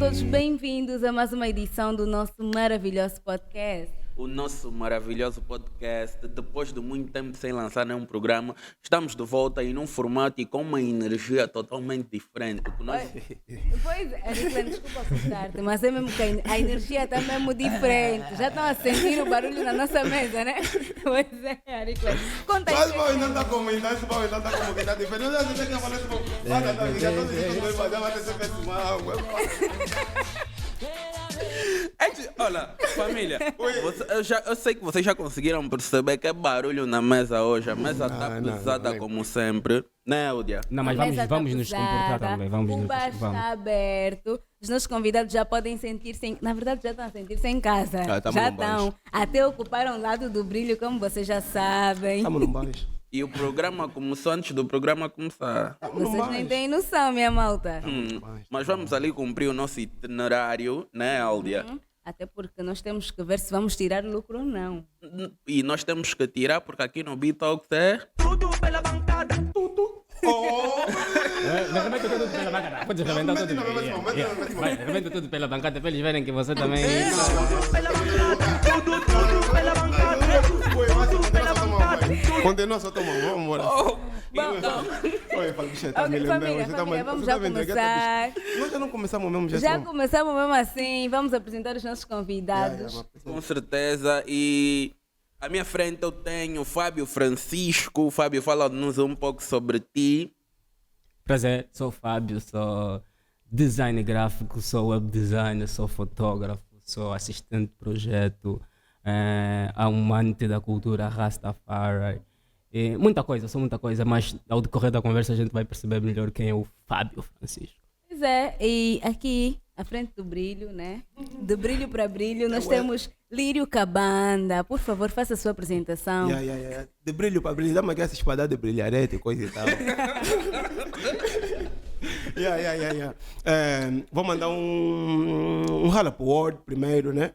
todos bem-vindos a mais uma edição do nosso maravilhoso podcast. O nosso maravilhoso podcast, depois de muito tempo sem lançar nenhum programa, estamos de volta em um formato e com uma energia totalmente diferente. Pois é, Ariclan, desculpa cortar-te, mas é mesmo que a energia está mesmo diferente. Já estão a sentir o barulho na nossa mesa, né? Pois é, Ariclan. Conta aí. Mas o Paulo não está comentando, esse Paulo não está como que está diferente. Não sei que eu falei, Olha, família, eu sei que vocês já conseguiram perceber que é barulho na mesa hoje. A mesa está pesada como sempre, né, Eldia? Não, mas vamos nos comportar também. O bar está aberto. Os nossos convidados já podem sentir-se, na verdade já estão a sentir-se em casa. Já estão. Até ocuparam o lado do brilho, como vocês já sabem. Estamos no baixo. E o programa começou antes do programa começar. Vocês nem têm noção, minha malta. Mas vamos ali cumprir o nosso itinerário, né, Eldia? Até porque nós temos que ver se vamos tirar lucro ou não. E nós temos que tirar, porque aqui no B-Talks é... Tudo pela bancada. Tudo. Rebenta tudo pela bancada. Pode rebentar tudo. Rebenta tudo pela bancada para eles verem que você também... Tudo pela bancada. Tudo pela bancada. Continua, só toma, vamos embora. Oi, família, vamos já começar. Nós já não começamos mesmo, já começamos mesmo assim. Vamos apresentar os nossos convidados. Com certeza. E à minha frente eu tenho o Fábio Francisco. Fábio, fala-nos um pouco sobre ti. Prazer, sou o Fábio, sou designer gráfico, sou web designer, sou fotógrafo, sou assistente de projeto, amante da cultura Rastafari. E sou muita coisa, mas ao decorrer da conversa a gente vai perceber melhor quem é o Fábio Francisco. Pois é, e aqui à frente do brilho, né? De brilho para brilho, nós temos Lírio Cabanda. Por favor, faça a sua apresentação. De brilho para brilho, dá-me aqui essa espada de brilharete, coisa e tal. Vou mandar um rala pro Word primeiro, né?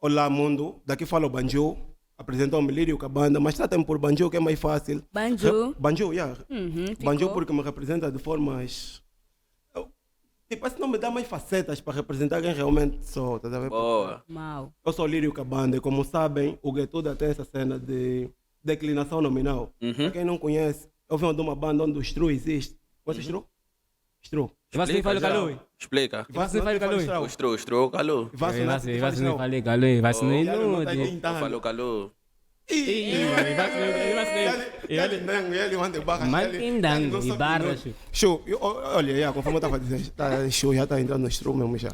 Olá, mundo. Daqui fala o Banjo. Apresentou-me Lírio Cabanda, mas tratem por Banjo, que é mais fácil. Banjo? Banjo, yeah. Banjo Ficou. porque me representa de formas... Tipo, esse nome dá mais facetas para representar quem realmente sou, tá vendo? Boa. Mau. Eu sou Lírio Cabanda e, como sabem, o Guetuda tem essa cena de declinação nominal. Para quem não conhece, eu venho de uma banda onde o Stru existe. Conhece Stru? Stru. Você nem fala calor. Explica. Você fala calor. O Stro, calor. Você nem fala calor. Você nem nude. Falou calor. Ele manda barra. Mantindango e barras. Show. Olha, conforme eu estava dizendo, show já está entrando no Stru mesmo já.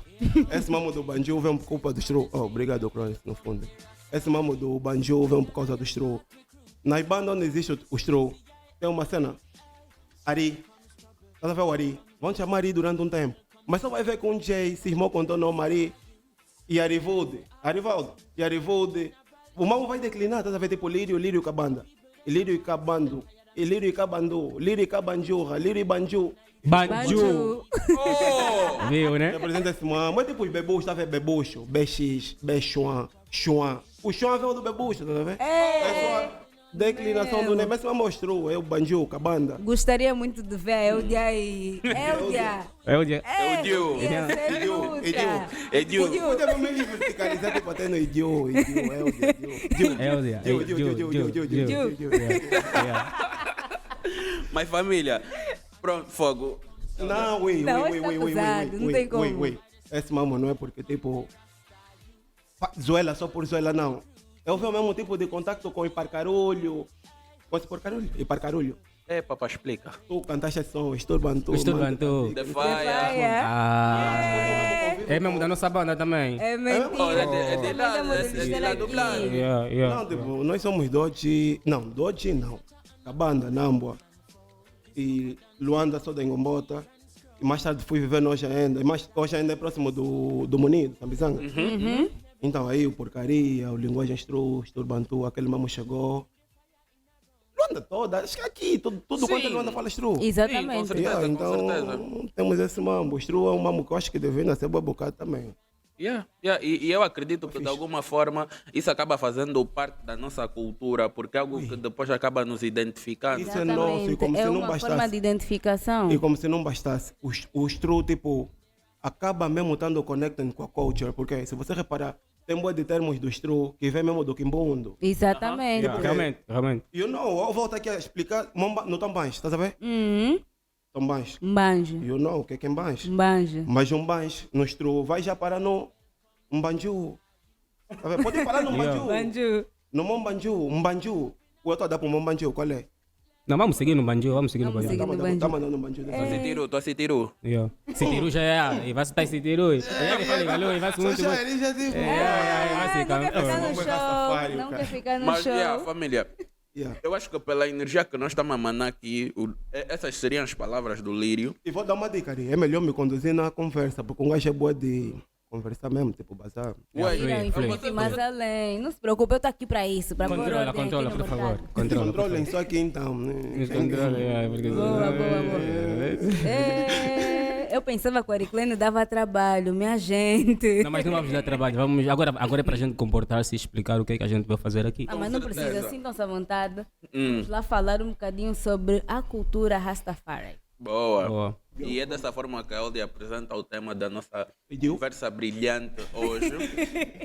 Esse mamo do Banjo vem por culpa do Stru. Obrigado, Cronis, no fundo. Esse mamo do Banjo vem por causa do Stru. Nas bandas onde existe o Stru, tem uma cena. Ari. Estás a ver o Ari? Vão chamar Ari durante um tempo. Mas só vai ver com um DJ cismou com o nome Ari e Arivaldo. E Arivaldo. O mamo vai declinar, estás a ver? Tipo Lírio Cabanda. Lírio Cabando. Lírio Cabando. Lírio Cabanjurra. Lírio Banju. Banjo. Viu, né? Representa esse mamo. É tipo os bebuchos, está a ver? Bebucho, BX, Bechuan, Chuan. O Chuan veio do bebucho, estás a ver? É só a declinação do nome. Esse mamo mostrou, é o Banjo, Cabanda. Gostaria muito de ver a Eldia e... Eldia! Edio. Podia mesmo verticalizar tipo até no idioma. Mas família, pronto, fogo. Não, não tem como. Esse mamo não é porque tipo zoela só por zoela, não. Eu vi o mesmo tipo de contato com o Iparcarolho. Conhece Iparcarolho? É, papai, explica. Tu cantaste esse som, Estorbantu. The Fire. É mesmo da nossa banda também. É mentira. É de lá do plano. Não, tipo, nós somos Doji não. Cabanda, Nambua e Luanda, sou da Ngombota. E mais tarde fui viver no Hoje ainda. Hoje ainda é próximo do Muni, do Sambizanga. Então aí o Porcaria, o Linguagem Estorbantu, aquele mamo chegou. Luanda toda, acho que aqui, tudo quanto Luanda fala Stru. Exatamente. Sim, com certeza, então, temos esse mambo. Stru é um mambo que eu acho que deve nascer bem bocado também. E eu acredito que de alguma forma isso acaba fazendo parte da nossa cultura, porque é algo que depois acaba nos identificando. Isso é nosso, e como é se não uma bastasse. forma de identificação. E como se não bastasse, o Stru, tipo, acaba mesmo estando connected com a culture, porque se você reparar, tem boa de termos do Stru que vem mesmo do Quimbundo. Exatamente. Realmente. Eu volto aqui a explicar no Tambanche, estás a ver? Tambanche. Banjo. Eu não, o que é Mbanche? Banjo. Mas Mbanche, no Stru, vai já parar no Mbanju. Tá vendo? Pode parar no Mbanju. Banjo. No Mbanju. O outro dá para o Mbanju, qual é? Não, vamos seguir no Banjo, vamos seguir no Vamos Banjo. seguir. Tá Banju. tá mandando no Banju. Tu se tirou. Se tiru já é, e vai estar se tiru. E vai galô, e vai se muito. Só já, ele já disse. Não quer ficar no Vamos show. Rastafari, Não cara. quer ficar no Mas, show. família, Yeah. eu acho que pela energia que nós estamos a manar aqui, essas seriam as palavras do Lírio. E vou dar uma dica, Ari. É melhor me conduzir na conversa, porque um gajo é boa de conversar mesmo, tipo bazar. Ué, Infinity, mais além. Não se preocupe, eu estou aqui para isso. Para Controla, por favor. Controlem só aqui então. Né? Boa. Eu pensava que o Ariclene dava trabalho, minha gente. Não, mas não vamos dar trabalho. Agora é para a gente comportar-se e explicar o que é que a gente vai fazer aqui. Ah, mas não precisa, certeza. sintam-se à vontade. Vamos lá falar um bocadinho sobre a cultura Rastafari. Boa. E é dessa forma que a Eldi apresenta o tema da nossa conversa brilhante hoje.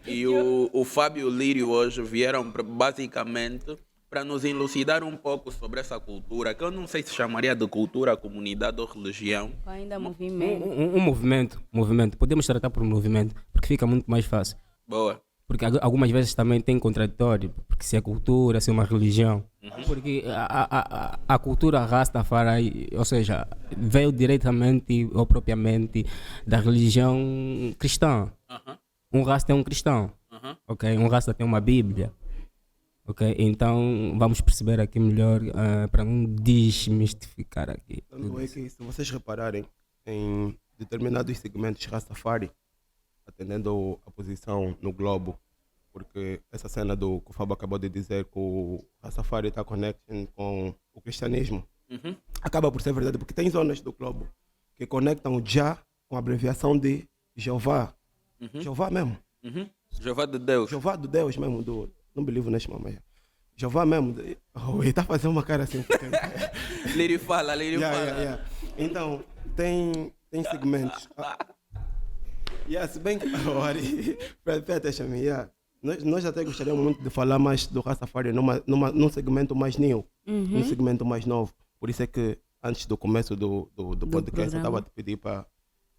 E o Fábio e o Lírio hoje vieram basicamente para nos elucidar um pouco sobre essa cultura, que eu não sei se chamaria de cultura, comunidade ou religião. Ou ainda movimento. Um movimento. Podemos tratar por movimento, porque fica muito mais fácil. Boa. Porque algumas vezes também tem contraditório, porque se é cultura, se é uma religião. Porque a cultura Rastafari, ou seja, veio diretamente ou propriamente da religião cristã. Um Rasta é um cristão, ok? Um Rasta tem uma Bíblia. Ok, então vamos perceber aqui melhor para não desmistificar aqui. Tanto é que, se vocês repararem, em determinados segmentos Rastafari, atendendo a posição no globo, porque essa cena do que o Fábio acabou de dizer, que o Rastafari está conectado com o cristianismo, acaba por ser verdade, porque tem zonas do globo que conectam já com a abreviação de Jeová. Jeová mesmo. Jeová de Deus. Jeová do Deus mesmo, não believe neste mamãe. Jeová mesmo, ele está fazendo uma cara assim. Lírio fala. Yeah. Então, tem segmentos. Se bem que... Nós até gostaríamos muito de falar mais do Rastafari num segmento mais new, num segmento mais novo. Por isso é que antes do começo do podcast eu estava a te pedir para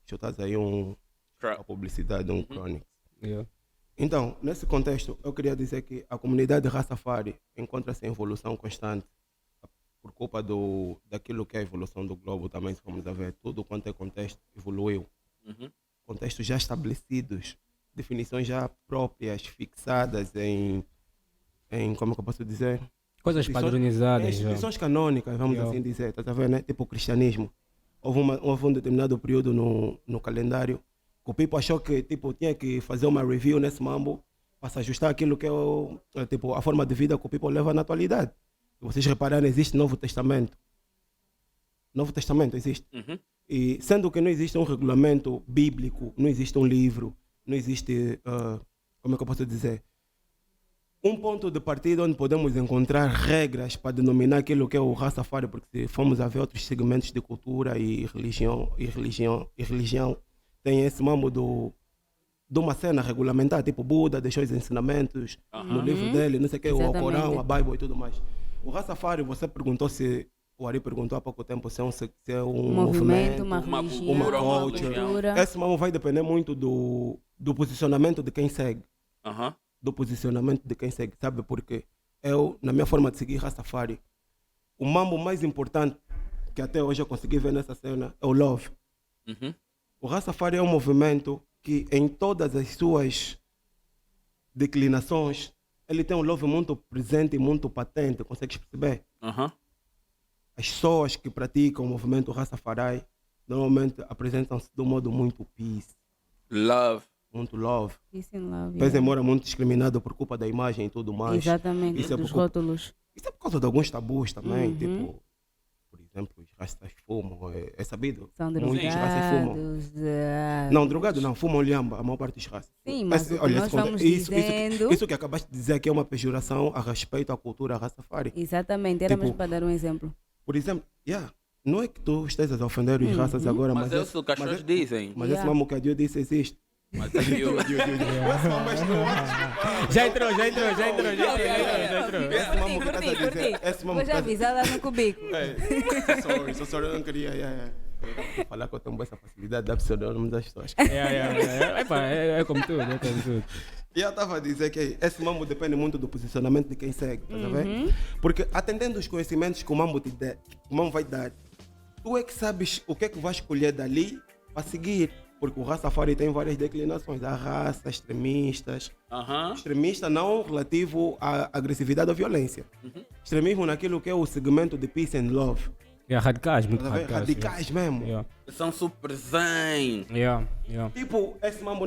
chutar aí uma publicidade, um chronic. Então, nesse contexto, eu queria dizer que a comunidade Rastafari encontra-se em evolução constante por culpa daquilo que é a evolução do globo também, se formos a ver. Tudo quanto é contexto evoluiu. Contextos já estabelecidos, definições já próprias, fixadas em como é que eu posso dizer? Coisas padronizadas. Instituições canônicas, vamos assim dizer. Tá vendo, né? Tipo o cristianismo. Houve um determinado período no calendário o Pipo achou que tipo, tinha que fazer uma review nesse mambo para se ajustar aquilo que é tipo, a forma de vida que o Pipo leva na atualidade. Se vocês repararem, existe Novo Testamento. Novo Testamento existe. E sendo que não existe um regulamento bíblico, não existe um livro, não existe, como é que eu posso dizer, um ponto de partida onde podemos encontrar regras para denominar aquilo que é o Rastafari, porque se formos a ver outros segmentos de cultura e religião, tem esse mambo de uma cena regulamentar, tipo Buda deixou os ensinamentos no livro dele, não sei o que, o Corão, a Bíblia e tudo mais. O Rastafari, você perguntou se, o Ari perguntou há pouco tempo se é um movimento, uma religião, uma cultura. Esse mambo vai depender muito do posicionamento de quem segue. Do posicionamento de quem segue, sabe? Porque eu, na minha forma de seguir Rastafari, o mambo mais importante que até hoje eu consegui ver nessa cena é o love. O Rastafari é um movimento que em todas as suas declinações, ele tem um love muito presente e muito patente, consegues perceber? As pessoas que praticam o movimento Rastafari normalmente apresentam-se de um modo muito peace. Love. Muito love. Peace and love. Mas embora muito discriminado por culpa da imagem e tudo mais. Exatamente, isso dos rótulos. Isso é por causa de alguns tabus também, tipo, por exemplo, os rastas fumam, é sabido. São muitos rastas fumam. drogados. Não, drogados não, fumam lhamba, a maior parte dos rastas. Sim, mas olha, nós vamos dizendo... Isso que acabaste de dizer aqui é uma pejoração a respeito à cultura Rastafari. Exatamente, era tipo, mesmo para dar um exemplo. Por exemplo, não é que tu estejas a ofender os raças agora, Mas é o que os cachorros dizem. Mas esse mamo que a Dio disse existe. Mas aí eu... Esse mamo Já entrou. esse mamo que estás a dizer. Esse mamo Vou já avisar lá no cubículo. Sorry, eu não queria. Eu falar que eu tenho essa facilidade de pseudônimo das pessoas. É como tudo, E eu estava a dizer que esse mambo depende muito do posicionamento de quem segue, tá vendo? Porque atendendo os conhecimentos que o mambo te der, o mambo vai dar, tu é que sabes o que é que vais escolher dali para seguir. Porque o Rastafari tem várias declinações, da raça, extremistas. Extremista não relativo à agressividade ou violência. Extremismo naquilo que é o segmento de peace and love. Radicais, muito Tá vendo? Radicais mesmo. São super zen. Tipo, esse mambo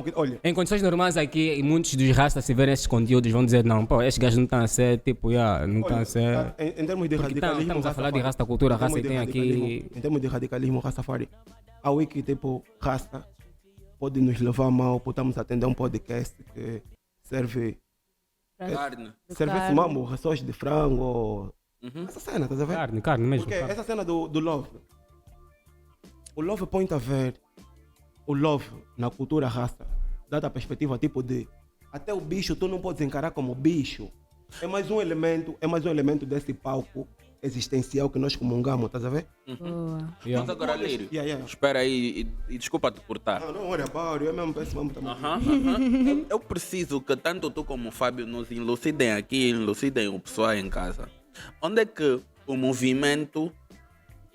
que, olha, Em condições normais aqui, muitos dos rastas, se verem esses conteúdos, vão dizer: não, pô, estes gajos não estão a ser, tipo, não estão a ser. em termos de Porque radicalismo. estamos a falar de rasta cultura, raça e tem aqui. Em termos de radicalismo, Rastafari, a wiki, tipo, raça pode nos levar mal, por estamos a atender um podcast que serve. Carne. Serve esse mambo, rações de frango. Essa cena, estás a ver? Carne mesmo. Porque essa cena do love. O love point a ver. O love na cultura raça, dada a perspectiva tipo de até o bicho tu não podes encarar como bicho. É mais um elemento desse palco existencial que nós comungamos, estás a ver? Mas agora, Lírio, Yeah. espera aí e desculpa te cortar. Não worry about it, eu mesmo penso mesmo também. Eu preciso que tanto tu como o Fábio nos elucidem aqui, elucidem o pessoal em casa. Onde é que o movimento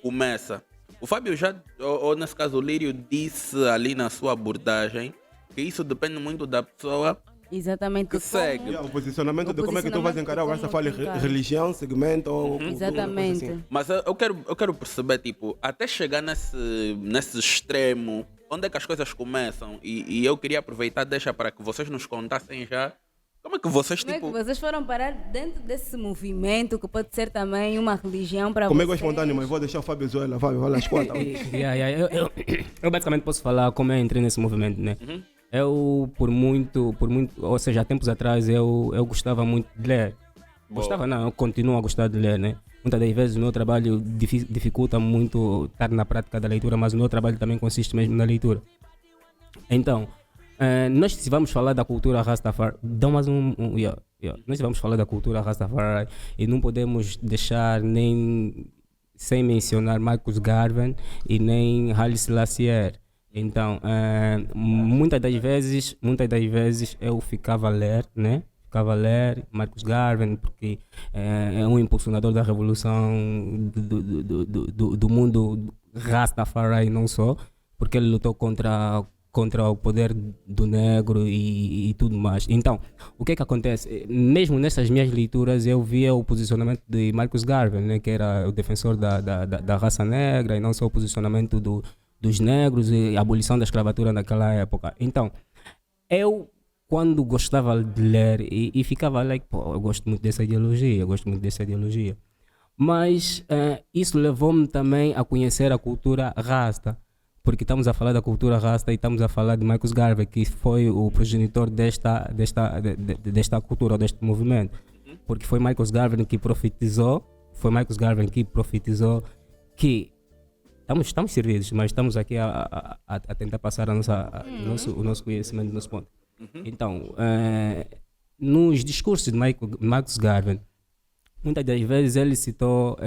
começa? O Fábio já, ou nesse caso o Lírio, disse ali na sua abordagem que isso depende muito da pessoa Exatamente. que segue. O posicionamento de como é que tu vais encarar o Rastafari, religião, segmento ou cultura, Exatamente. coisa assim. Mas eu quero perceber, tipo, até chegar nesse extremo, onde é que as coisas começam? E eu queria aproveitar, deixa para que vocês nos contassem já como é que vocês, Como é tipo... que vocês foram parar dentro desse movimento que pode ser também uma religião para vocês? Comigo é espontâneo, mas vou deixar o Fábio Zoela, vai lá as quatro. Eu basicamente posso falar como eu entrei nesse movimento, né? Eu, por muito, ou seja, há tempos atrás, eu gostava muito de ler. Gostava não, eu continuo a gostar de ler, né? Muitas das vezes o meu trabalho dificulta muito estar na prática da leitura, mas o meu trabalho também consiste mesmo na leitura. Então, nós se vamos falar da cultura Rastafari, dá mais nós vamos falar da cultura Rastafari e não podemos deixar nem sem mencionar Marcus Garvey e nem Haile Selassie. Então, muitas das vezes eu ficava a ler, né? Marcus Garvey, porque é um impulsionador da revolução do mundo Rastafari, não só, porque ele lutou contra o poder do negro e tudo mais. Então, o que é que acontece? Mesmo nessas minhas leituras, eu via o posicionamento de Marcus Garvey, né, que era o defensor da raça negra, e não só o posicionamento dos negros e a abolição da escravatura naquela época. Então, eu, quando gostava de ler e ficava like, pô, eu gosto muito dessa ideologia. Mas isso levou-me também a conhecer a cultura rasta, porque estamos a falar da cultura rasta e estamos a falar de Marcus Garvey, que foi o progenitor desta cultura, deste movimento. Porque foi Marcus Garvey que profetizou que estamos servidos, mas estamos aqui a tentar passar o nosso conhecimento, o nosso ponto. Então, nos discursos de Marcus Garvey, muitas das vezes ele citou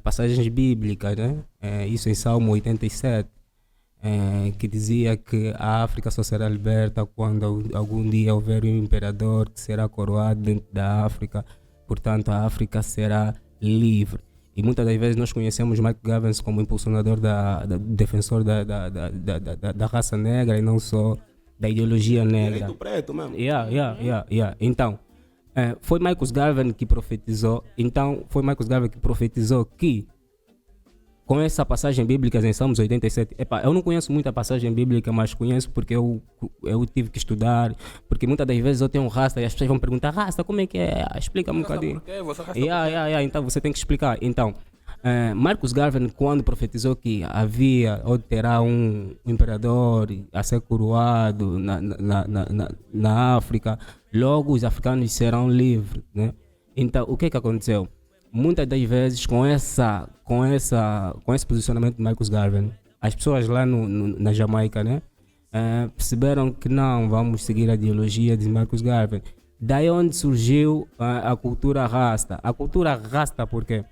passagens bíblicas, né? Isso em Salmo 87, que dizia que a África só será liberta quando algum dia houver um imperador que será coroado dentro da África, portanto a África será livre. E muitas das vezes nós conhecemos Marcus Garvey como impulsionador, defensor da raça negra e não só da ideologia negra. Direito preto mesmo. Então, foi Marcus Garvey que profetizou. Que com essa passagem bíblica em Salmos 87, eu não conheço muita passagem bíblica, mas conheço porque eu tive que estudar, porque muitas das vezes eu tenho um rasta e as pessoas vão perguntar: rasta, como é que é? Explica-me um bocadinho. Então você tem que explicar. Então, Marcus Garvey, quando profetizou que havia ou terá um imperador a ser coroado na África, logo os africanos serão livres, né? Então, o que aconteceu? muitas das vezes com esse posicionamento de Marcus Garvey, as pessoas lá na Jamaica, né, perceberam que não vamos seguir a ideologia de Marcus Garvey. Daí onde surgiu a cultura rasta. A cultura rasta por quê?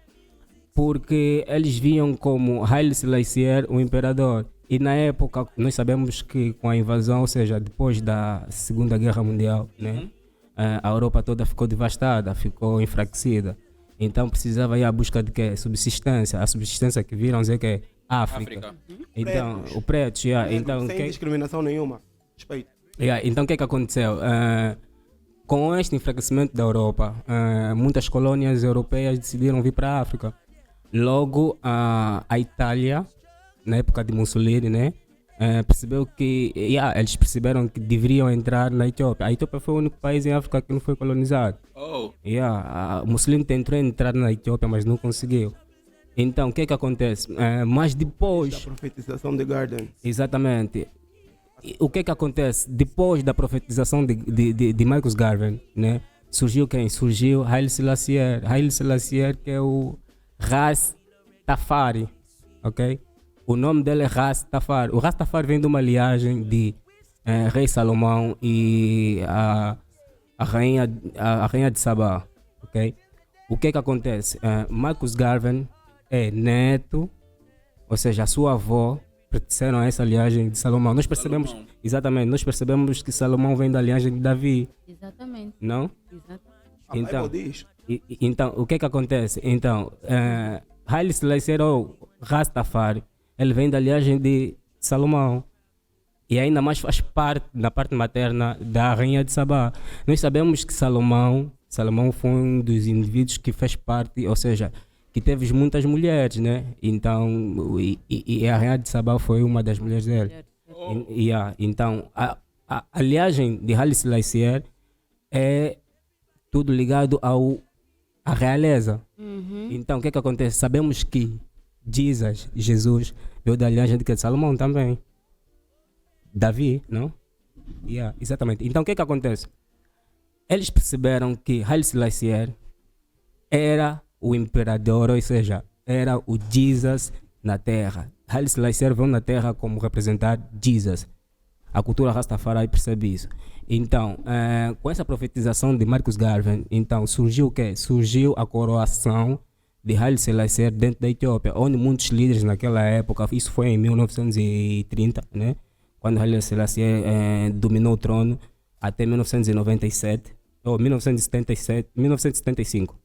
Porque eles viam como Haile Selassie o imperador. E na época, nós sabemos que com a invasão, ou seja, depois da Segunda Guerra Mundial, né, a Europa toda ficou devastada, ficou enfraquecida. Então precisava ir à busca de quê? Subsistência. A subsistência que viram dizer que é África. Então, o preto, então, sem discriminação nenhuma. Respeito. Então o que aconteceu? Com este enfraquecimento da Europa, muitas colônias europeias decidiram vir para a África. Logo, a Itália, na época de Mussolini, né, percebeu que eles perceberam que deveriam entrar na Etiópia. A Etiópia foi o único país em África que não foi colonizado. Mussolini tentou entrar na Etiópia, mas não conseguiu. Então, o que acontece? Mas depois... Da profetização de Garden. Exatamente. O que acontece? Depois da profetização de Marcus Garvey, né, surgiu quem? Surgiu Haile Selassie. Haile Selassie, que é o Rastafari, ok? O nome dele é Rastafari. O Rastafari vem de uma linhagem de Rei Salomão e a rainha de Sabá, ok? O que acontece? Marcus Garvey é neto, ou seja, a sua avó pertenceram a essa linhagem de Salomão. Nós percebemos, exatamente, nós percebemos que Salomão vem da linhagem de Davi. Exatamente. Não? Exatamente. Então, o que acontece? Então, Haile Selassie ou Rastafari, ele vem da linhagem de Salomão. E ainda mais faz parte, na parte materna, da rainha de Sabá. Nós sabemos que Salomão foi um dos indivíduos que fez parte, ou seja, que teve muitas mulheres, né? Então, e a rainha de Sabá foi uma das mulheres dele. Então, a linhagem de Haile Selassie é tudo ligado à realeza. Então, o que acontece? Sabemos que Jesus veio da linhagem de Salomão também. Davi, não? Exatamente. Então, o que acontece? Eles perceberam que Haile Selassie era o imperador, ou seja, era o Jesus na Terra. Haile Selassie veio na Terra como representar Jesus. A cultura Rastafari percebe isso. Então, com essa profetização de Marcus Garvey, então surgiu o quê? Surgiu a coroação de Haile Selassie dentro da Etiópia, onde muitos líderes naquela época, isso foi em 1930, né? Quando Haile Selassie dominou o trono, até 1997, ou 1975.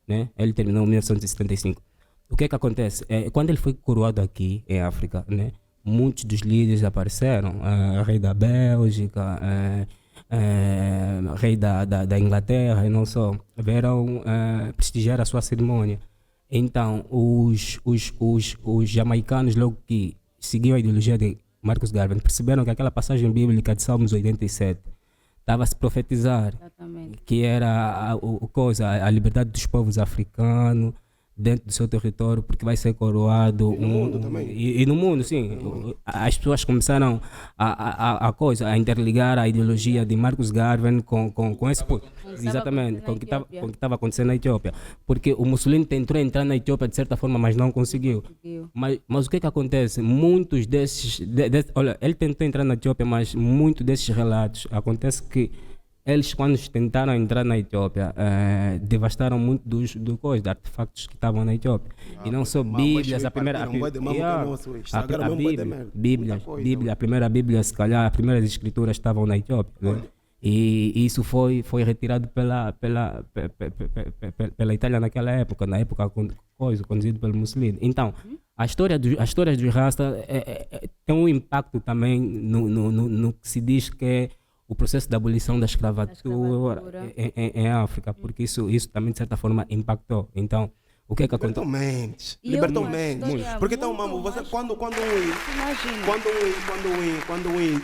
Né? Ele terminou em 1975. O que acontece? Quando ele foi coroado aqui em África, né, muitos dos líderes apareceram. Rei da Bélgica, rei da Inglaterra e não só. Vieram prestigiar a sua cerimônia. Então, os jamaicanos, logo que seguiam a ideologia de Marcus Garvey, perceberam que aquela passagem bíblica de Salmos 87 estava a se profetizar. Exatamente. Que era a liberdade dos povos africanos dentro do seu território, porque vai ser coroado. E no mundo também. E no mundo, sim. As pessoas começaram a interligar a ideologia de Marcus Garvey com esse ponto. Exatamente, com o que estava acontecendo na Etiópia. Porque o Mussolini tentou entrar na Etiópia de certa forma, mas não conseguiu. Mas o que acontece? Muitos desses... olha, ele tentou entrar na Etiópia, mas muitos desses relatos acontece que eles, quando tentaram entrar na Etiópia, devastaram muito dos artefactos que estavam na Etiópia. E não só Bíblias, a primeira Bíblia, se calhar, as primeiras escrituras estavam na Etiópia. Né? E isso foi retirado pela Itália naquela época, conduzido pelo Mussolini. Então, as histórias dos Rasta tem um impacto também no que se diz que é o processo da abolição da escravatura em África, porque isso também de certa forma impactou. Então, o que acontece? Libertam mentes. Porque então, mamo, você quando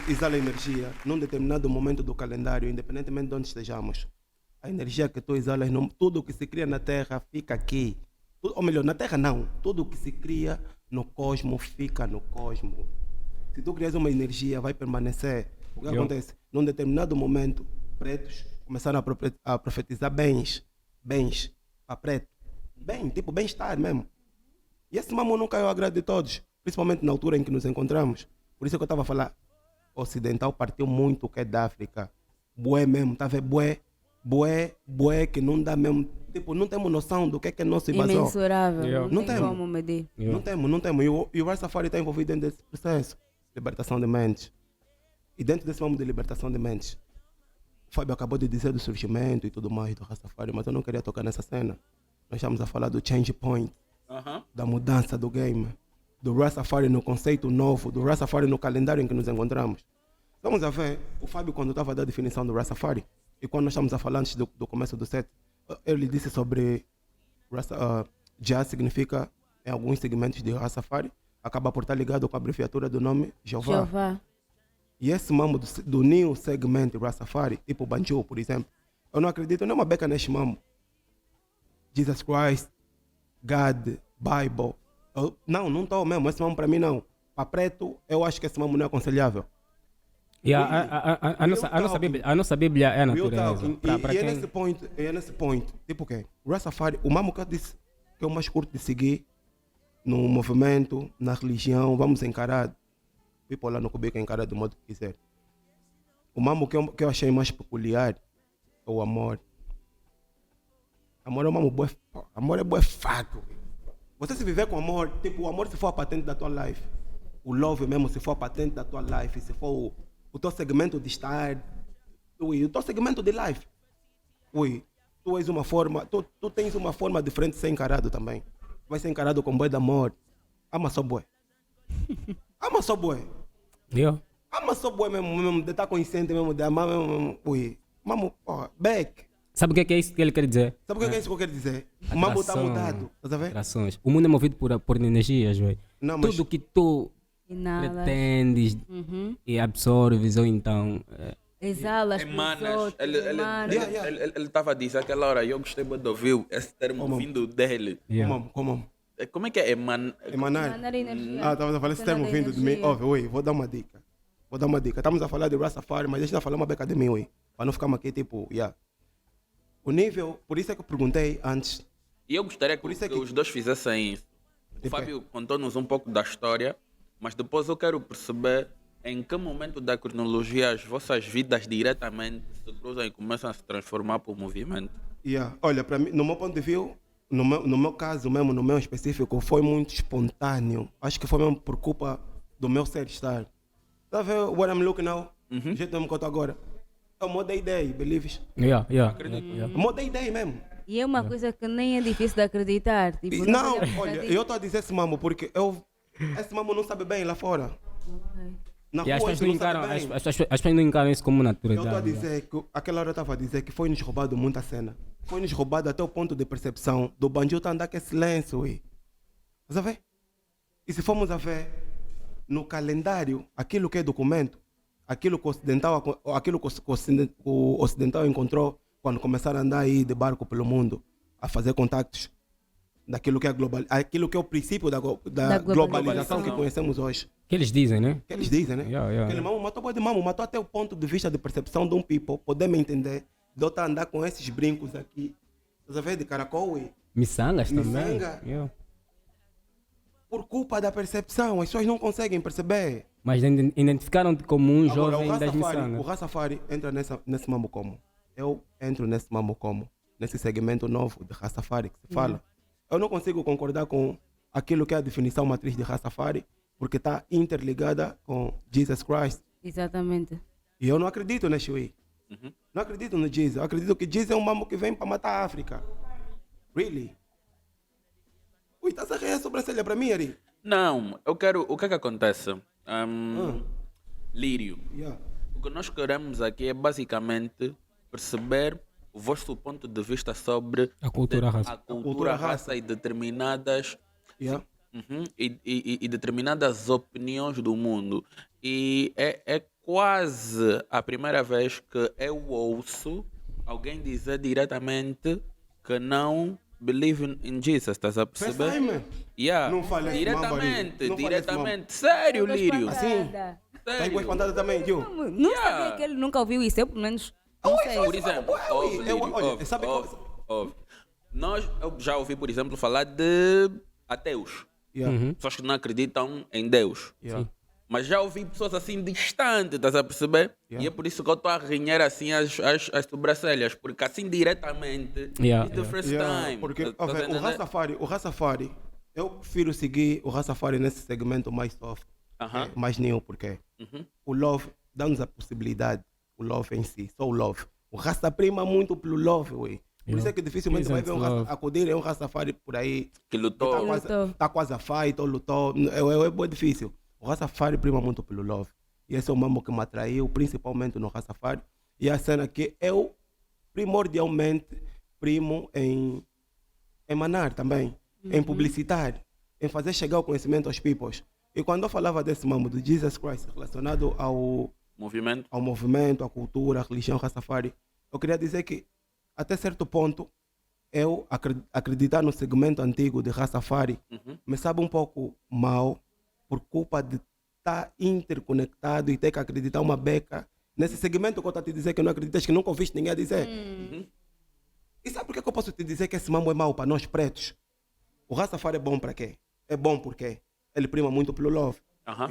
exala energia, num determinado momento do calendário, independentemente de onde estejamos, a energia que tu exalas, tudo que se cria na Terra fica aqui. Ou melhor, na Terra não. Tudo que se cria no cosmos fica no cosmos. Se tu crias uma energia, vai permanecer. O que acontece? Num determinado momento, pretos começaram a profetizar bens para preto. bem, tipo, bem-estar mesmo. E esse mamo não caiu ao agrado de todos, principalmente na altura em que nos encontramos. Por isso que eu estava a falar, o ocidental partiu muito o que é da África. Bué mesmo, tá a ver? Bué, que não dá mesmo, tipo, não temos noção do que é nossa invasão. Imensurável. Yeah. Não Não tem temos. como medir. Não temos. E o Rastafari está envolvido dentro desse processo. Libertação de mentes. E dentro desse momento de libertação de mentes, o Fábio acabou de dizer do surgimento e tudo mais do Rastafari, mas eu não queria tocar nessa cena. Nós estamos a falar do change point, da mudança do game, do Rastafari no conceito novo, do Rastafari no calendário em que nos encontramos. Vamos a ver, o Fábio quando estava a dar a definição do Rastafari, e quando nós estamos a falar antes do começo do set, ele disse sobre jazz significa, em alguns segmentos de Rastafari, acaba por estar ligado com a abreviatura do nome Jeová. E esse mambo do new segmento Rastafari, tipo Banjo, por exemplo, eu não acredito nenhuma beca neste mambo. Jesus Christ, God, Bible. Não estou mesmo, esse mambo para mim não. Para preto, eu acho que esse mambo não é aconselhável. A nossa Bíblia é a natureza. E é nesse point, tipo o quê? Rastafari, o mambo que eu disse que é o mais curto de seguir no movimento, na religião, vamos encarar. People lá no Cubico encarar do modo que quiser. O mambo que eu achei mais peculiar é o amor. Amor é um mambo bué. Amor é bué fato. Você se viver com amor, tipo, o amor se for a patente da tua life. O love mesmo se for a patente da tua life, se for o teu segmento de estar, o teu segmento de life. Tu és uma forma, tu tens uma forma diferente de ser encarado também. Vai ser encarado com bué de amor. Ama só bué. Ama só bué. Ama só bué mesmo, de estar consciente mesmo, de amar mesmo. Mamo, back. Sabe o que é isso que ele quer dizer? Sabe o que é isso que eu quero dizer? O mambo está mudado. Estás a ver? Atrações. O mundo é movido por energias, velho. Tudo que tu pretendes e absorves, ou então. Exalas Emanas. Ele estava a dizer aquela hora, eu gostei muito de ouvir esse termo vindo dele. Como? Como é que é emanar? Emanar energia. Estamos a falar esse termo vindo de mim. Vou dar uma dica. Estamos a falar de Rastafari, mas deixa eu falar uma beca de mim, para não ficarmos aqui tipo, O nível, por isso é que eu perguntei antes. E eu gostaria que os dois fizessem isso. O Fábio contou-nos um pouco da história, mas depois eu quero perceber em que momento da cronologia as vossas vidas diretamente se cruzam e começam a se transformar por movimento. Olha, para mim, no meu ponto de vista, no meu caso mesmo, no meu específico, foi muito espontâneo. Acho que foi mesmo por culpa do meu ser estar. Tá vendo what I'm looking now? Do jeito mesmo que eu estou agora. Eu mudei ideia, believes? Mudei ideia mesmo. E é uma coisa que nem é difícil de acreditar. Tipo, olha, eu estou a dizer esse mambo porque esse mambo não sabe bem lá fora. Na E as rua, pessoas não encaram isso como eu naturalidade. estou a dizer que aquela hora eu estava a dizer que foi-nos roubado muita cena. Foi-nos roubado até o ponto de percepção do banjo tá andar com silêncio. Estás a ver? E se formos a ver no calendário, aquilo que é documento, aquilo que o ocidental encontrou quando começaram a andar aí de barco pelo mundo, a fazer contactos daquilo que é aquilo que é o princípio da globalização que conhecemos hoje. Que eles dizem, né? Aquele mamo matou até o ponto de vista de percepção de um people, poder me entender, de eu estar a andar com esses brincos aqui, estás a ver, de caracol, Miçangas também. Miçanga. Por culpa da percepção, as pessoas não conseguem perceber. Mas identificaram-te como um Agora, jovem das o miçangas. Rastafari entra nesse mambo como. Eu entro nesse mambo como. Nesse segmento novo de Rastafari que se fala. Eu não consigo concordar com aquilo que é a definição matriz de Rastafari, porque está interligada com Jesus Christ. Exatamente. E eu não acredito nesse Shui. Não acredito no Jesus. Eu acredito que Jesus é um mambo que vem para matar a África. Really? Estás a rir a sobrancelha para mim, Ari? Não, eu quero. O que é que acontece? Lírio. O que nós queremos aqui é basicamente perceber o vosso ponto de vista sobre A cultura raça. a cultura raça e determinadas e determinadas opiniões do mundo. E é quase a primeira vez que eu ouço alguém dizer diretamente que não believe in Jesus, estás a perceber? First time. Não fale esse mambo, Ari. Não fale Diretamente. Sério, Lírio. Assim? Tá igual espantada também, Gil? Não sabia que ele nunca ouviu isso, eu pelo menos não sei. Por exemplo, Sabe óbvio. Eu já ouvi, por exemplo, falar de ateus. Yeah. Pessoas que não acreditam em Deus. Yeah. Mas já ouvi pessoas assim distantes, estás a perceber? Yeah. E é por isso que eu estou a arranhar assim as sobrancelhas, porque assim diretamente, Yeah, it's the first Yeah, time. porque Tá entendendo? o Rastafari, eu prefiro seguir o Rastafari nesse segmento mais soft, Aham. mais new, porque o Love dá-nos a possibilidade, o Love em si, só o Love. O Rasta prima muito pelo Love, ué. Por isso é que dificilmente vai ver um Love. acudir um Rastafari por aí, Que lutou. tá quase a fight ou lutou, é bem difícil. O Rastafari prima muito pelo Love. E esse é o mambo que me atraiu, principalmente no Rastafari. E a cena que eu primordialmente primo em emanar também, em publicitar, em fazer chegar o conhecimento aos peoples. E quando eu falava desse mambo do Jesus Christ relacionado ao movimento, à cultura, à religião Rastafari, eu queria dizer que até certo ponto eu acreditar no segmento antigo de Rastafari me sabe um pouco mal por culpa de estar interconectado e ter que acreditar uma beca nesse segmento que eu estou a te dizer que não acreditas, que nunca ouviste ninguém dizer. E sabe por que eu posso te dizer que esse mambo é mau para nós pretos? O Rastafari é bom para quê? É bom porque ele prima muito pelo love,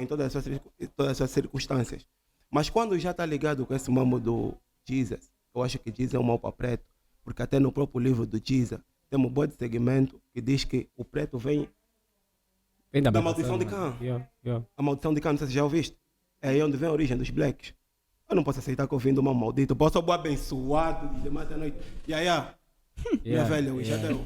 em todas as suas circunstâncias. Mas quando já está ligado com esse mambo do Jesus, eu acho que Jesus é um mal para preto, porque até no próprio livro do Jesus tem um bom segmento que diz que o preto vem da maldição de Cã. A maldição de Cã, não sei se já ouviste. É aí onde vem a origem dos blacks. Eu não posso aceitar que eu vim de uma maldita. Eu posso ser abençoado de demais à noite. Minha velha, já deu.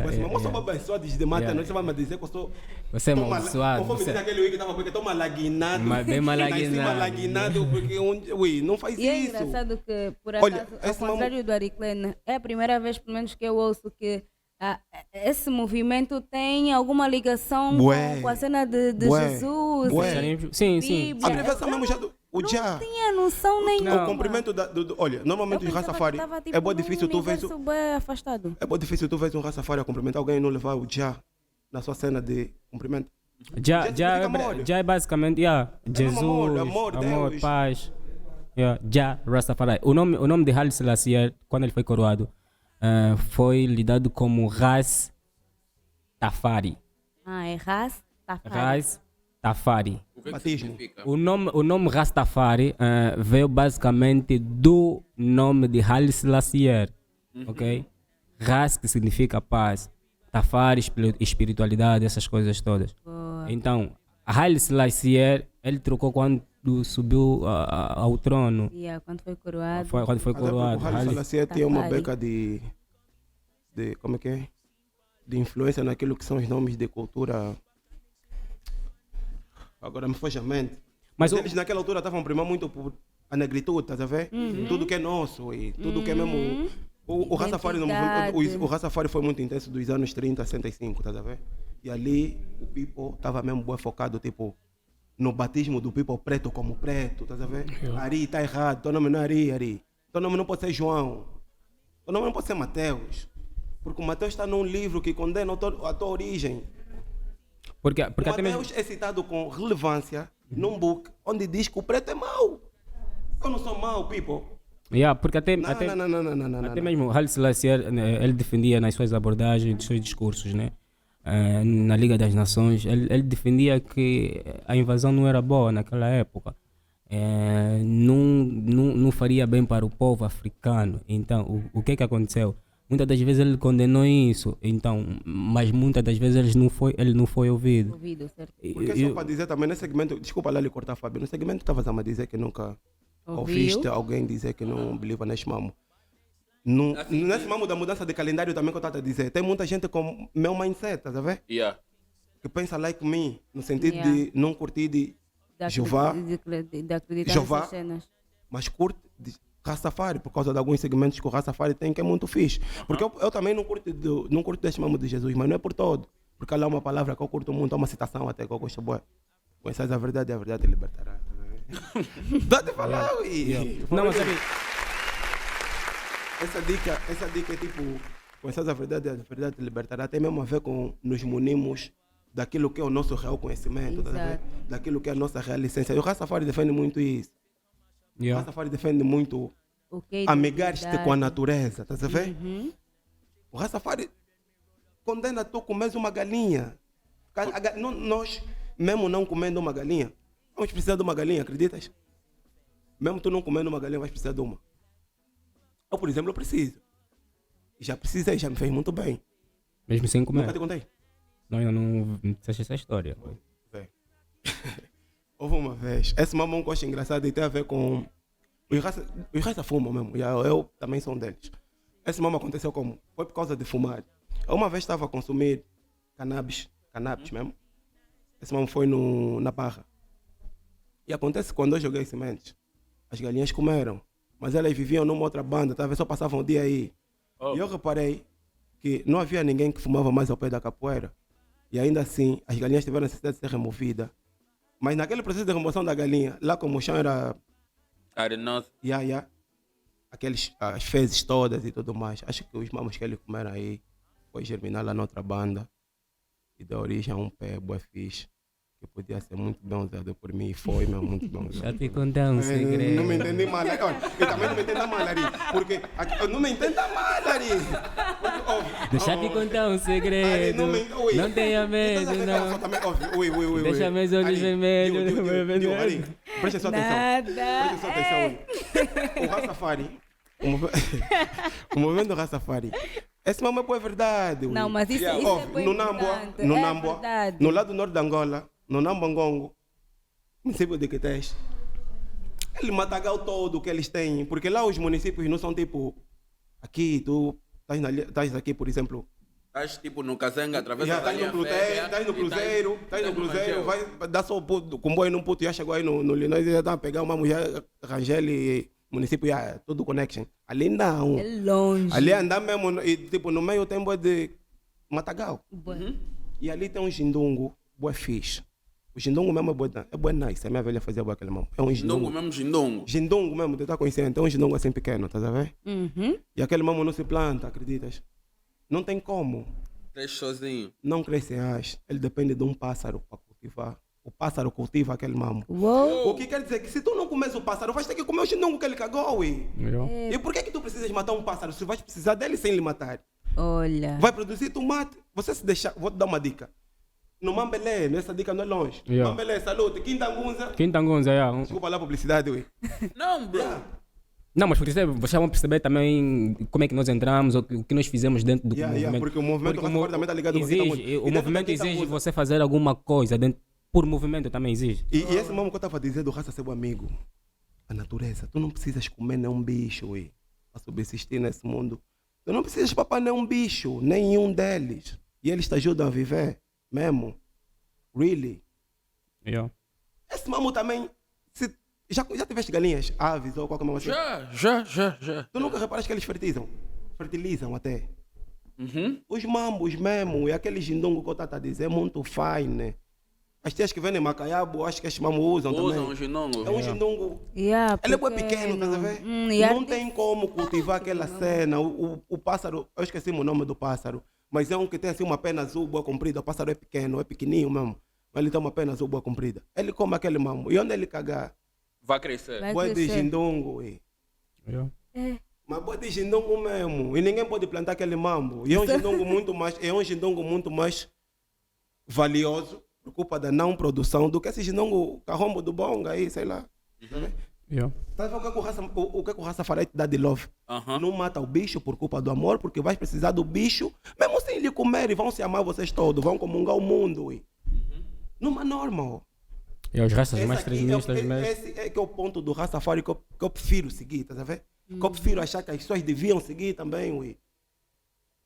Mas eu sou abençoado de demais à noite. Você vai me dizer que eu sou. Você é amaldiçoado. Conforme diz aquele que estava porque estou malaguinado. Bem malaguinado. Malaguinado porque não faz E é isso. engraçado que, por acaso, Olha, ao esse contrário do Ariclene, é a primeira vez, pelo menos, que eu ouço que esse movimento tem alguma ligação com a cena de Jesus. Sim. Bíblia. A prevenção mesmo já do. Não tinha noção nenhuma. O cumprimento olha, normalmente os Rastafari é bem difícil tu vês. Afastado. É bem difícil tu vês um Rastafari a cumprimentar alguém e não levar o já na sua cena de cumprimento. Já é basicamente Jesus, amor, Deus. paz. Já Rastafari. O nome de Haile Selassie, quando ele foi coroado, foi lhe como Ras Tafari. É Ras Tafari. Ras Tafari. O que Batismo. significa? O nome Rastafari veio basicamente do nome de Haile Selassie, ok? Ras, que significa paz, Tafari, espiritualidade, essas coisas todas. Então, Haile Selassie, ele trocou quando subiu ao trono. Quando foi coroado. Quando foi coroado. O Haile Selassie tinha uma beca de como é que é? De influência naquilo que são os nomes de cultura. Agora me foge a mente. Mas eles naquela altura estavam primando muito por a negritude, estás a ver? Tudo que é nosso e tudo que é mesmo. O Rastafari o Rastafari foi muito intenso dos anos 30, 65, estás a ver? E ali o people estava mesmo bem focado, tipo, no batismo do people preto como preto, estás a ver? Ari está errado, teu nome não é Ari. Teu nome não pode ser João. Teu nome não pode ser Mateus. Porque o Mateus está num livro que condena a tua origem. Porque o até mesmo... Mateus é citado com relevância num book onde diz que o preto é mau. Eu não sou mau, people. Porque até mesmo Haile Selassie, ele defendia nas suas abordagens, nos seus discursos, né? Na Liga das Nações, ele defendia que a invasão não era boa naquela época. Não faria bem para o povo africano. Então, o que aconteceu? Muitas das vezes ele condenou isso, então, mas muitas das vezes ele não foi ouvido. Certo. Porque só para dizer também, nesse segmento, desculpa lá lhe cortar, Fábio, no segmento estavas a me dizer que nunca ouviste alguém dizer que não believa nesse mamo. Nesse mamo da mudança de calendário também que eu estava a dizer, tem muita gente com meu mindset, tá vendo? Que pensa like me, no sentido de não curtir de Jeová, mas curte de Rastafari, por causa de alguns segmentos que o Rastafari tem que é muito fixe. Porque eu também não curto desse mamo de Jesus, mas não é por todo. Porque lá é uma palavra que eu curto muito, é uma citação até que eu gosto boa. Conheces a verdade te libertará. Dá de falar, Não, mas essa dica é tipo, conheces a verdade te libertará, tem mesmo a ver com nos munimos daquilo que é o nosso real conhecimento, daquilo que é a nossa real essência. E o Rastafari defende muito isso. O Rastafari defende muito amigar-te com a natureza, estás a ver? O Rastafari condena tu comes uma galinha. Nós, mesmo não comendo uma galinha, vamos precisar de uma galinha, acreditas? Mesmo tu não comendo uma galinha, vais precisar de uma. Eu, por exemplo, eu preciso. Já precisei, já me fez muito bem. Mesmo sem comer. Nunca te contei? Não, ainda não me disseste essa história. Véi. Houve uma vez. Esse mamão que eu acho engraçado e tem a ver com... Os raça fumam mesmo. Eu também sou um deles. Esse mamão aconteceu como? Foi por causa de fumar. Eu uma vez estava a consumir cannabis mesmo. Esse mamão foi na Barra. E acontece quando eu joguei sementes. As galinhas comeram. Mas elas viviam numa outra banda. Talvez só passavam o dia aí. E eu reparei que não havia ninguém que fumava mais ao pé da capoeira. E ainda assim, as galinhas tiveram necessidade de ser removidas. Mas naquele processo de remoção da galinha, lá como o chão era... Arenoso. As fezes todas e tudo mais. Acho que os mamos que eles comeram aí foi germinar lá na outra banda. E deu origem a um pé bué fixe. Que podia ser muito bem usado por mim. E foi mesmo muito bem usado. Já te contar um segredo. Não me entendi mal. Olha, eu também não me entendo mal, Ari. Porque eu não me entendo mal, Ari. Deixa te contar um segredo. Não tenha medo, não. Deixa meus olhos vermelhos. Ari, presta sua atenção. Presta sua atenção. O Rastafari, o movimento Rastafari, esse mamãe é verdade. Não, mas isso é bem importante. No É Nambua, verdade. no lado norte da Angola, no Nambangongo, município de Quetés, ele matagal todo que eles têm, porque lá os municípios não são tipo, aqui tu estás aqui, por exemplo. Estás tipo no Cazenga, atravessa a linha férrea. Estás no Cruzeiro, vai dar só o comboio num puto, já chegou aí no Linóis, já está a pegar uma mulher, Rangel e município, já, tudo connection. Ali não. É longe. Ali andar mesmo, e, tipo, no meio tem boi de matagal. Uhum. E ali tem um jindungo, bué fixe. O jindungo mesmo é bué nice, a minha velha fazia bué aquele mesmo. É um Jindongo mesmo, jindongo. Jindungo mesmo, tu tá conhecendo, é um jindungo assim pequeno, tá a ver? Uhum. E aquele mesmo não se planta, acreditas? Não tem como. Cresce sozinho. Não cresce acho. Ele depende de um pássaro para cultivar. O pássaro cultiva aquele mamo. Uou. O que quer dizer que se tu não comes o pássaro, vais ter que comer o jindungo que ele cagou, ué. E por que tu precisas matar um pássaro se vais precisar dele sem lhe matar? Olha. Vai produzir tomate. Você se deixar, vou te dar uma dica. No Mambelé, nessa dica não é longe. Mambelé, saúde, Quintangunza, Desculpa lá a publicidade, ué. Não, bro. Não, mas porque vocês vão perceber também como é que nós entramos, o que nós fizemos dentro do movimento. Porque o movimento também está ligado com exige, o movimento exige você fazer alguma coisa dentro, por movimento também exige. E esse mesmo que eu estava dizendo, raça seu amigo. A natureza, tu não precisas comer nenhum bicho, ué, para subsistir nesse mundo. Tu não precisas papar nenhum bicho, nenhum deles. E eles te ajudam a viver, mesmo. Really. Esse mamo também, se já tiveste galinhas, aves ou qualquer coisa assim? Já. Tu nunca reparas que eles fertilizam até. Os mambos mesmo, e aquele jindongo que eu estava a dizer, é muito fine. As tias que vêm em Macaiabo, acho que estes mamos usam também. Usam um jindongo. É um jindongo. Ele é bem pequeno, tá a ver? Não tem como cultivar aquela cena. O pássaro, eu esqueci o nome do pássaro, mas é um que tem assim uma pena azul, boa comprida. O pássaro é pequeno, é pequenininho mesmo. Mas ele tem uma pena azul, boa comprida. Ele come aquele mamo. E onde ele cagar? Vai crescer. Boi de jindongo. Mas boi de jindongo mesmo. E ninguém pode plantar aquele mambo. E é um jindongo muito mais valioso por culpa da não produção do que esse jindongo carrombo do bonga aí, sei lá. Tá vendo o que o Rastafari te dá de love? Não mata o bicho por culpa do amor, porque vais precisar do bicho, mesmo sem lhe comer, e vão se amar vocês todos, vão comungar o mundo. Numa normal. E os raças mais extremistas mesmo. Esse é que é o ponto do Rastafari que eu prefiro seguir, tá vendo? Que eu prefiro achar que as pessoas deviam seguir também, ué.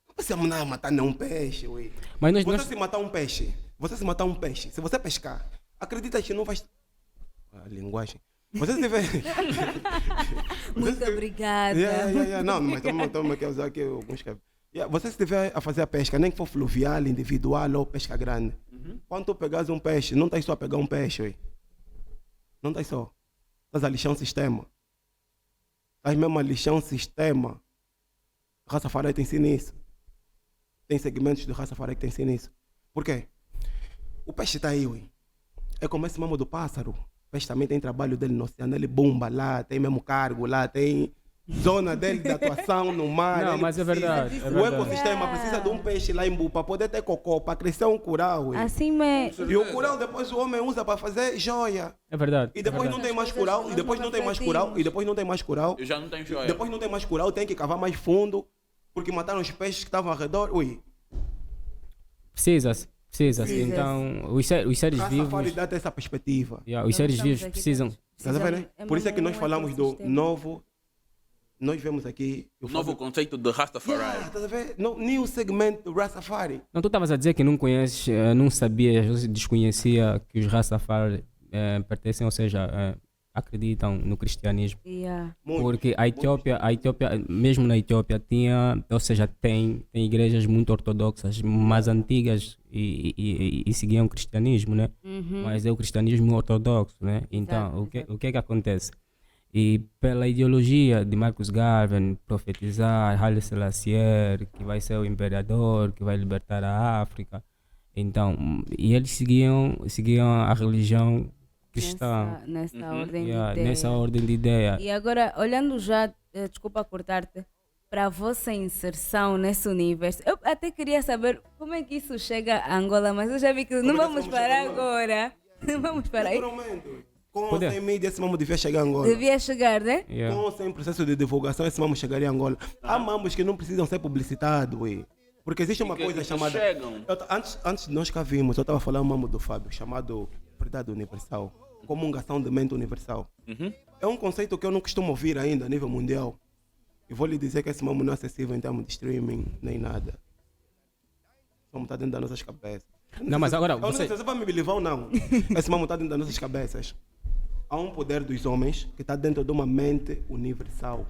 Não precisa matar nenhum peixe, ué. Mas se matar um peixe, se você pescar, acredita que não vai... A linguagem. Você se tiver... Muito obrigada. Não, mas estamos aqui a usar aqui alguns cabos. Você se estiver a fazer a pesca, nem que for fluvial, individual ou pesca grande, quando tu pegas um peixe, não estás só a pegar um peixe, ué. Não estás só. Estás a lixar um sistema. Estás mesmo a lixar um sistema. Rastafari te ensina isso. Tem segmentos do Rastafari que te ensina isso. Por quê? O peixe está aí, ué. É como esse mamo do pássaro. O peixe também tem trabalho dele no oceano. Ele bomba lá, tem mesmo cargo lá, tem zona dele de atuação no mar. Não, ele mas é precisa- verdade. É O verdade. ecossistema precisa de um peixe lá em Bu para poder ter cocô, para crescer um curau. Assim mesmo. E o curau depois o homem usa para fazer joia. É verdade. E depois é não verdade. tem mais Coisas curau, que e nós depois não não tem mais refletimos. curau, e depois não tem mais curau. Eu já não tenho joia. Depois não tem mais curau, tem que cavar mais fundo, porque mataram os peixes que estavam ao redor. Ui, Precisa-se. Precisa-se. Então, os seres a vivos. safari dá essa perspectiva. Yeah, os Nós seres estamos vivos aqui, precisam. Estás a ver, né? É Por isso é que mesmo nós um falamos do ecossistema. novo. Nós vemos aqui. o Novo Fábio- conceito de Rastafari. Estás a ver? Nem o segmento do Rastafari. Não, tu estavas a dizer que não conheces, não sabias, desconhecia que os Rastafari pertencem, ou seja, acreditam no cristianismo. Yeah. Muito. Porque a Etiópia, mesmo na Etiópia, tinha, ou seja, tem igrejas muito ortodoxas, mais antigas e seguiam o cristianismo, né? Mas é o cristianismo ortodoxo, né? Então, Exato, o que é que acontece? E pela ideologia de Marcus Garvey, profetizar Haile Selassie, que vai ser o imperador, que vai libertar a África, então, e eles seguiam a religião cristã. Nessa ordem de Yeah, ideia. nessa ordem de ideia. E agora, olhando já, desculpa cortar-te, para a vossa inserção nesse universo, eu até queria saber como é que isso chega a Angola, mas eu já vi que não é que vamos isso parar chega a agora. Não vamos parar. Naturalmente. Com Poder. ou sem mídia, esse mamo devia chegar a Angola. Devia chegar, né? Yeah. Com ou sem processo de divulgação, esse mamo chegaria a Angola. Há mamos que não precisam ser publicitados, ué. Porque existe uma que- coisa que chamada. chegam. Antes de nós cá vimos, eu estava falando um mamo do Fábio, chamado Verdade Universal. Comungação de mente universal. É um conceito que eu não costumo ouvir ainda a nível mundial. E vou lhe dizer que esse mamo não é acessível em termos de streaming, nem nada. Vamos estar dentro das nossas cabeças. Não, mas agora Eu não você- sei se você vai me levar ou não. Esse mamo está dentro das nossas cabeças. Há um poder dos homens que está dentro de uma mente universal.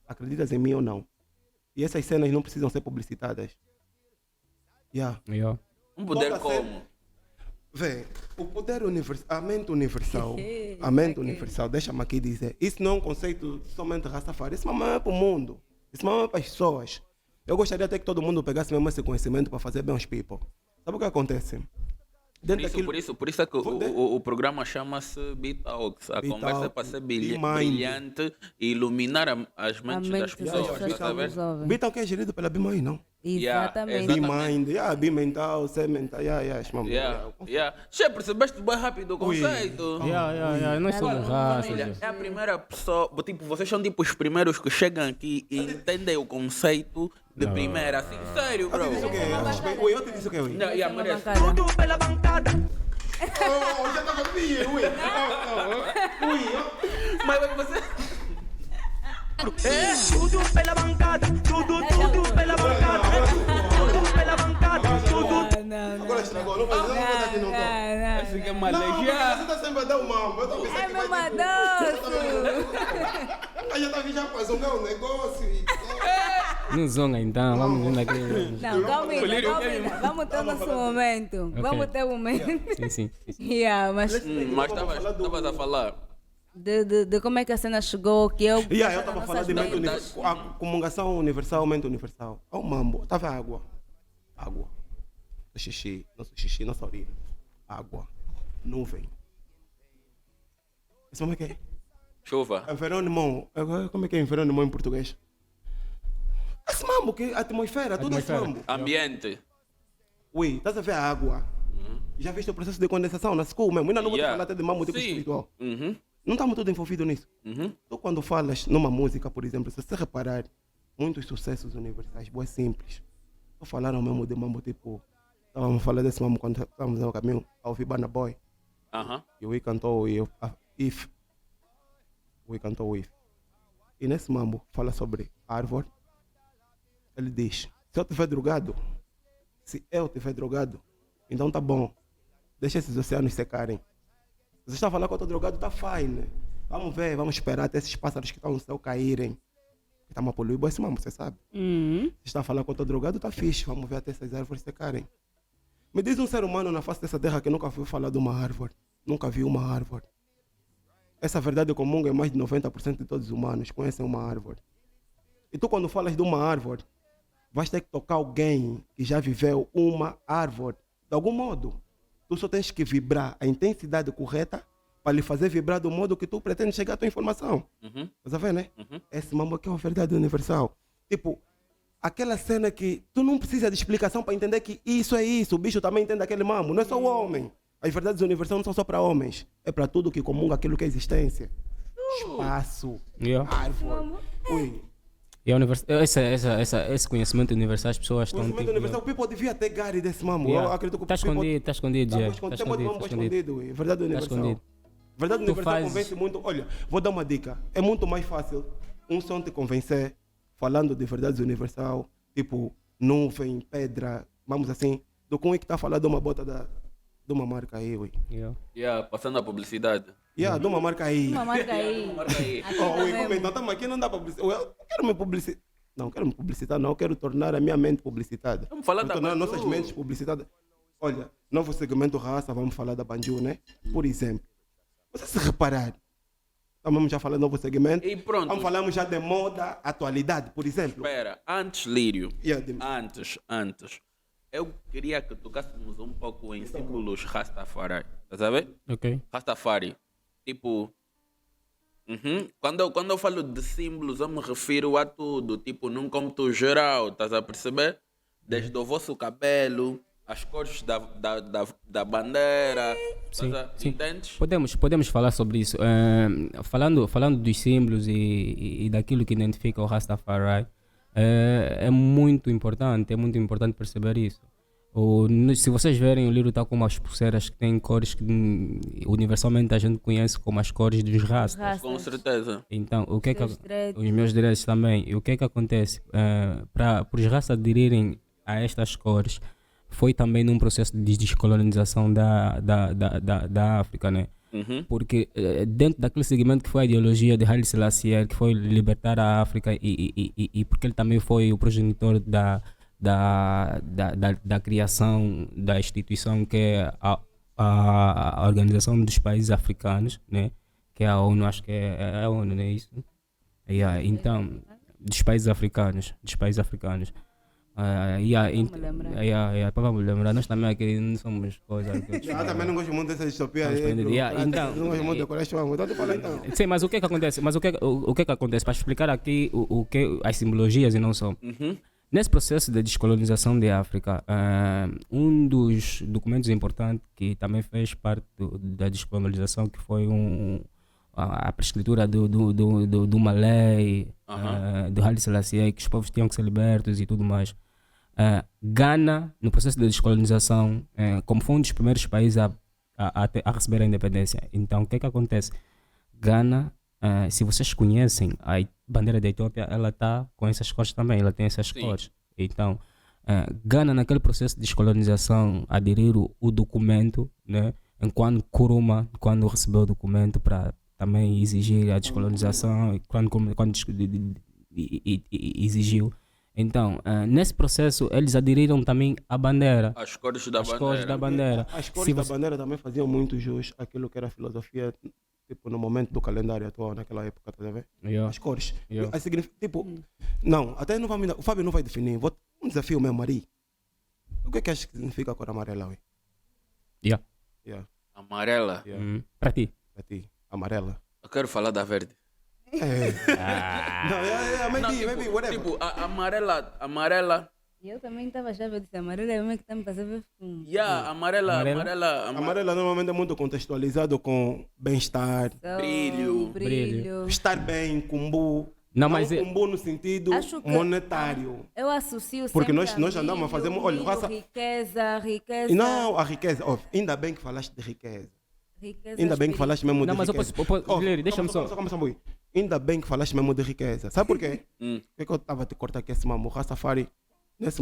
Acreditas em mim ou não? E essas cenas não precisam ser publicitadas. Yeah. Yeah. Um poder Toda cena- como? Vê, o poder universal, a mente universal, a mente universal, deixa-me aqui dizer, isso não é um conceito somente Rastafari, isso não é para o mundo, isso não é para as pessoas. Eu gostaria até que todo mundo pegasse mesmo esse conhecimento para fazer bem aos people. Sabe o que acontece? Dentro Por isso é que Vou de- o programa chama-se Beat Talks. A Beat conversa é Talk, para ser Be Mind. brilhante e iluminar as A mentes mente das das pessoas. pessoas Estás a que ver? nos ouvem. Bital que é gerido pela BIMAI, não? Exatamente. Be Exatamente. mind, yeah, mental, ser mental, esmamo. Yeah. Já percebeste bem rápido o conceito? Yeah, nós somos raças. Família, é a primeira pessoa, tipo, vocês são tipo os primeiros que chegam aqui e entendem o conceito de primeira, assim, sério, bro. Eu te disse o quê? Ui, eu te disse o quê, ui? Não, yeah, merece. Bancada. Oh, já estava aqui, ui. Mas você... Tudo pela bancada, tudo pela bancada, tudo pela bancada, tudo. Não. Agora estragou, não vai dar aqui, não tô. Esse que é Não, malejar. você está sempre a dar o mambo. Eu tô pensando É que meu vai madoço. Aí já está aqui já para zongar o negócio. Não zonga então, vamos vendo aqui. Não, calma. Vamos ter o nosso momento. Vamos ter o momento. Sim. Yeah, mas Mas estavas a falar. de como é que a cena chegou, que eu... Eu estava falando de mente mentes. universal. A comungação universal, mente universal. É um mambo. Estava água. Água. Nosso xixi, nossa urina. Água. Nuvem. Isso como é que é? Chuva. Environnement. Como é que é environnement em português? Esse mambo, que a atmosfera, tudo esse Atmosfera. mambo. Ambiente. Ui, estás a ver a água? Já viste o processo de condensação na school mesmo? Ainda não vou te falar até de mambo tipo Sim. espiritual. Uhum. Não estamos todos envolvidos nisso. Uhum. Tu quando falas numa música, por exemplo, se você reparar, muitos sucessos universais, boas simples. Não falaram mesmo de mambo tipo... Estávamos a falar desse mambo quando estávamos no caminho a ouvir Burna Boy. Aham. E o Wii cantou If. O Wii cantou If. E nesse mambo fala sobre árvore. Ele diz, se eu estiver drogado, então tá bom. Deixa esses oceanos secarem. Você está falando que eu estou drogado, tá fine. Vamos ver, vamos esperar até esses pássaros que estão no céu caírem. Estamos a poluir esse mambo, você sabe. Você está falando que eu estou drogado, tá fixe. Vamos ver até essas árvores secarem. Me diz um ser humano na face dessa terra que nunca ouviu falar de uma árvore. Nunca viu uma árvore. Essa verdade comum é mais de 90% de todos os humanos conhecem uma árvore. E tu quando falas de uma árvore, vais ter que tocar alguém que já viveu uma árvore. De algum modo, tu só tens que vibrar a intensidade correta para lhe fazer vibrar do modo que tu pretendes chegar à tua informação. Estás a ver, né? Esse mambo aqui é uma verdade universal. Tipo, aquela cena que tu não precisa de explicação para entender que isso é isso, o bicho também entende aquele mambo, não é só o homem. As verdades universais não são só para homens, é para tudo que comunga aquilo que é existência. Espaço, Yeah. árvore. Ui. E esse conhecimento universal as pessoas estão Conhecimento universal, o people devia ter gari desse mambo. Yeah. Eu acredito que o Está escondido, está escondido, Tá já. escondido, Está tem muito escondido, mambo está escondido. escondido, ui. Verdade universal. escondido. Verdade Tu universal fazes- convence muito. Olha, vou dar uma dica. É muito mais fácil um som te convencer falando de verdades universal, tipo nuvem, pedra, vamos assim, do que um que está falando de uma bota de uma marca aí, ui. Yeah. Passando a publicidade. Yeah, de uma marca aí. Uma marca aí. Marca aí. Aqui Oh, ui, também. como então estamos aqui, não dá publicidade. Eu quero me publicitar. Não, quero me publicitar, não. Eu quero tornar a minha mente publicitada. Vamos falar Vou da tornar Banju. nossas mentes publicitadas. Olha, novo segmento raça, vamos falar da Banju, né? Por exemplo. Você se reparar, estamos já falando novo segmento. E pronto. Vamos falamos já de moda, atualidade, por exemplo. Espera, antes, Lírio. Yeah, de- Antes. Eu queria que tocássemos um pouco em símbolos Rastafari. Estás a ver? Ok. Rastafari. Tipo. Quando eu falo de símbolos, eu me refiro a tudo. Tipo, num cômputo geral. Estás a perceber? Desde o vosso cabelo, as cores da bandeira. Sim, sim. Entendes? Podemos falar sobre isso. Falando dos símbolos e daquilo que identifica o Rastafari, é muito importante perceber isso. Se vocês verem, o livro está com umas pulseiras que têm cores que universalmente a gente conhece como as cores dos Rastas. Com certeza. Então, o que é que Seus direitos. os meus direitos também? E o que é que acontece? Para os Rastas aderirem a estas cores, foi também num processo de descolonização da África, né? Porque dentro daquele segmento que foi a ideologia de Haile Selassie, que foi libertar a África e porque ele também foi o progenitor da criação da instituição que é a Organização dos Países Africanos, né? Que é a ONU, acho que é a ONU, não é isso? Então, dos países africanos. Vamos lembrar, nós também aqui não somos coisas. Eu também não gosto muito dessa distopia Estamos aí. prendidos. bro. Yeah, então- não gosto muito de coração. Então, te fala então. Sim, mas o que é que acontece? O que é que acontece? Para explicar aqui o que as simbologias e não só. Nesse processo de descolonização da África, um dos documentos importantes que também fez parte da descolonização, que foi a prescritura do Malay, do Haile Selassie, que os povos tinham que ser libertos e tudo mais. Gana, no processo de descolonização, como foi um dos primeiros países a receber a independência. Então, o que é que acontece? Gana, se vocês conhecem, a bandeira da Etiópia, ela está com essas cores também, ela tem essas cores. Então, Gana, naquele processo de descolonização, aderiu o documento, né? Enquanto Nkrumah, quando recebeu o documento para também exigir a descolonização, quando exigiu. Então, nesse processo, eles aderiram também à bandeira. As cores da bandeira. Cores da bandeira. As cores Se da você- bandeira também faziam muito jus àquilo que era a filosofia, tipo, no momento do calendário atual, naquela época, tá a ver? Yeah. As cores. Yeah. Tipo, não, até não vai o Fábio não vai definir. Um desafio mesmo, Mari. O que é que acha que significa a cor amarela, ué? Yeah. Yeah, Amarela. Para ti. para ti. Amarela. Eu quero falar da verde. Não, maybe, whatever. Tipo, a amarela. E eu também estava já vendo esse amarelo, é mesmo que está me fazendo ver fumo. Amarela. Amarela normalmente é muito contextualizado com bem-estar, Sol, Brilho. brilho. estar bem, cumbu. Não, mas cumbu no sentido Acho que- monetário. Eu associo Porque sempre nós a andamos a fazer- milho, olha, milho, raça- riqueza. E não a riqueza. Ó, ainda bem que falaste de riqueza. Riqueza Ainda bem que falaste mesmo Não, de mas eu riqueza. posso Guilherme, deixa-me só. Calma, calma. Ainda bem que falaste mesmo de riqueza. Sabe por quê? Por que eu estava a te cortar aqui esse mamo? O Rastafari, nesse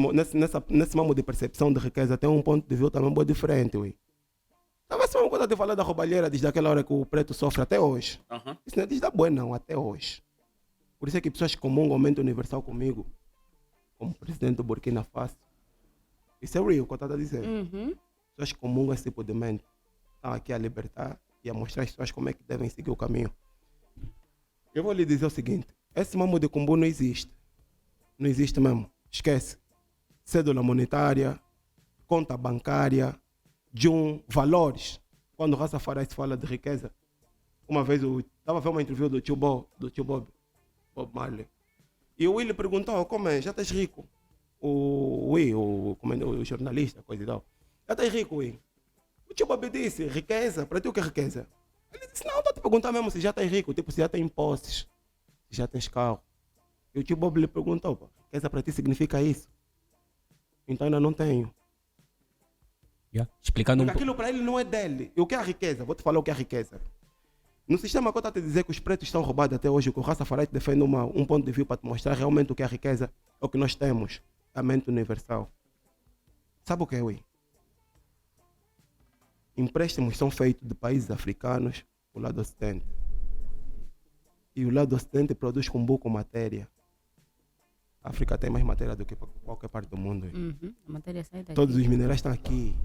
mamo de percepção de riqueza, tem um ponto de vista também bem diferente, ui. Estava assim uma coisa de falar da roubalheira desde aquela hora que o preto sofre até hoje. Isso não é desde a boa, não, até hoje. Por isso é que pessoas que comungam o aumento universal comigo, como presidente do Burkina Faso, isso é real, o que eu estou a dizer. Pessoas que comungam esse tipo de mente estão aqui a libertar e a mostrar às pessoas como é que devem seguir o caminho. Eu vou lhe dizer o seguinte: esse mamo de cumbu não existe. Não existe mesmo. Esquece. Cédula monetária, conta bancária, valores. Quando o Rastafari se fala de riqueza, Uma vez eu estava a ver uma entrevista do tio Bob Marley. E o Willy perguntou, como é, já estás rico? O jornalista, coisa e tal. Já estás rico, Will? O tio Bob disse, riqueza, para ti o que é riqueza? Ele disse, não, estou a te perguntar mesmo se já estás rico, tipo, se já tens posses, se já tens carro. E o tio Bob lhe perguntou, pô, riqueza para ti significa isso? Então ainda não tenho. Explicando Porque aquilo para ele não é dele. E o que é a riqueza? Vou te falar o que é a riqueza. No sistema que eu estou a te dizer que os pretos estão roubados até hoje, que o Rastafari defende um ponto de vista para te mostrar realmente o que é a riqueza, é o que nós temos, a mente universal. Sabe o que é, Ui? Empréstimos são feitos de países africanos do lado ocidente. E o lado ocidente produz cumbu com matéria. A África tem mais matéria do que qualquer parte do mundo. A matéria sai daqui. Todos os minerais estão aqui.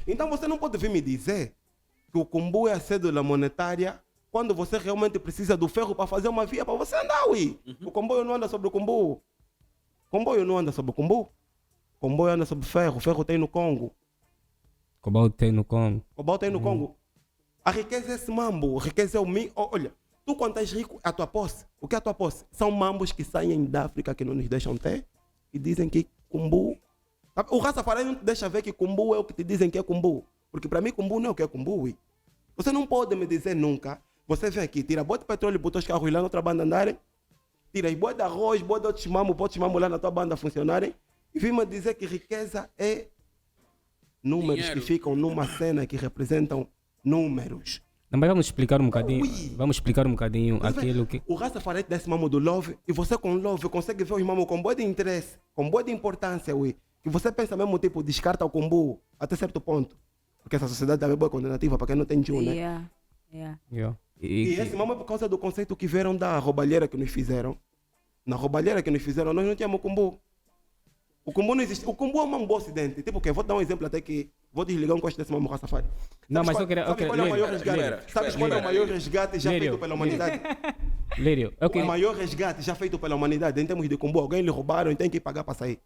Então você não pode vir me dizer que o cumbu é a cédula monetária quando você realmente precisa do ferro para fazer uma via para você andar, ui. O comboio não anda sobre o cumbu. Comboio não anda sobre o cumbu. Comboio anda sobre ferro. Ferro tem no Congo. Cobalto tem no Congo. Cobalto tem no Congo. A riqueza é esse mambo. A riqueza é o mim. Olha, tu quando estás rico é a tua posse. O que é a tua posse? São mambos que saem da África que não nos deixam ter e dizem que cumbu. O Rastafari não te deixa ver que cumbu é o que te dizem que é cumbu. Porque para mim cumbu não é o que é cumbu. Ui. Você não pode me dizer nunca. Você vem aqui, tira boi de petróleo e botou os carros lá na outra banda andarem. Tira boi de arroz, boi de outros mamos lá na tua banda funcionarem. E vem me dizer que riqueza é números Dinheiro. que ficam numa cena que representam números. Não, mas vamos explicar um bocadinho. Ui. Vamos explicar um bocadinho Você vê, aquilo que. o Rastafari te dá esse mamo do love e você com love consegue ver os mamos com boa de interesse, com boa de importância, ui. Que você pensa mesmo, tipo, descarta o combo até certo ponto. Porque essa sociedade também é boa condenativa para quem não tem tio, né? Yeah. E esse mamo é por causa do conceito que vieram da roubalheira que nos fizeram. Na roubalheira que nos fizeram, nós não tínhamos combo. O combo não existe. O combo é um mambo ocidente. Tipo o quê? Vou dar um exemplo até que vou desligar um costo desse mamo Rastafari. Não, mas Sabe eu queria. qual é o maior Espera, resgate? Sabes qual é o maior resgate já Lírio. feito pela humanidade? Lírio, eu O queria. maior resgate já feito pela humanidade em termos de combo. Alguém lhe roubaram e tem que pagar para sair.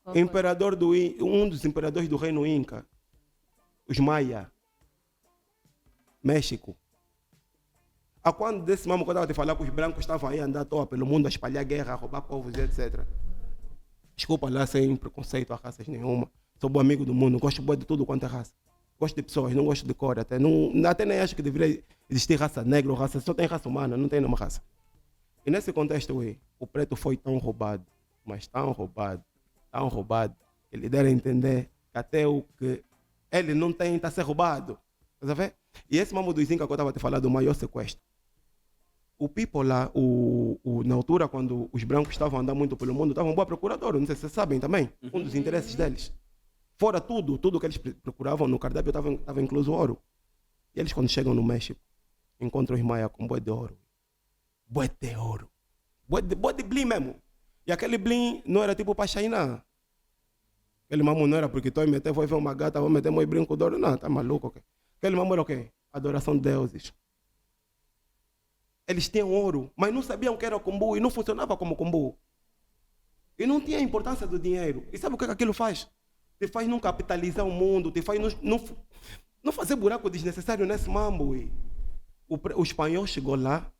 Qual Imperador um dos imperadores do reino Inca, os Maia, México. A quando desse mamo que eu estava a te falar que os brancos estavam aí a andar à toa pelo mundo, a espalhar guerra, a roubar povos e etc. Desculpa lá, sem preconceito a raças nenhuma. Sou bom amigo do mundo, gosto de tudo quanto é raça. Gosto de pessoas, não gosto de cor. Até nem acho que deveria existir raça negra ou raça, só tem raça humana, não tem nenhuma raça. E nesse contexto, o preto foi tão roubado, mas tão roubado, que ele deram a entender que até o que ele não tem está a ser roubado. Tá vendo? E esse mamo dos Incas que eu estava a te falar do maior sequestro. O people lá, na altura, quando os brancos estavam andando muito pelo mundo, estavam boa procuradora, não sei se vocês sabem também, um dos interesses deles. Fora tudo que eles procuravam no cardápio estava incluso ouro. E eles quando chegam no México, encontram os Maia com boi de ouro. Boi de ouro. Boi de blim mesmo. E aquele blim não era tipo para China. Aquele mamo não era porque tu vou ver uma gata, vou meter meu brinco de ouro. Não, tá maluco. Okay? Aquele mamo era o quê? Adoração de deuses. Eles tinham ouro, mas não sabiam que era combo e não funcionava como combo. E não tinha importância do dinheiro. E sabe o que aquilo faz? Te faz não capitalizar o mundo, te faz não fazer buraco desnecessário nesse mambo. E o espanhol chegou lá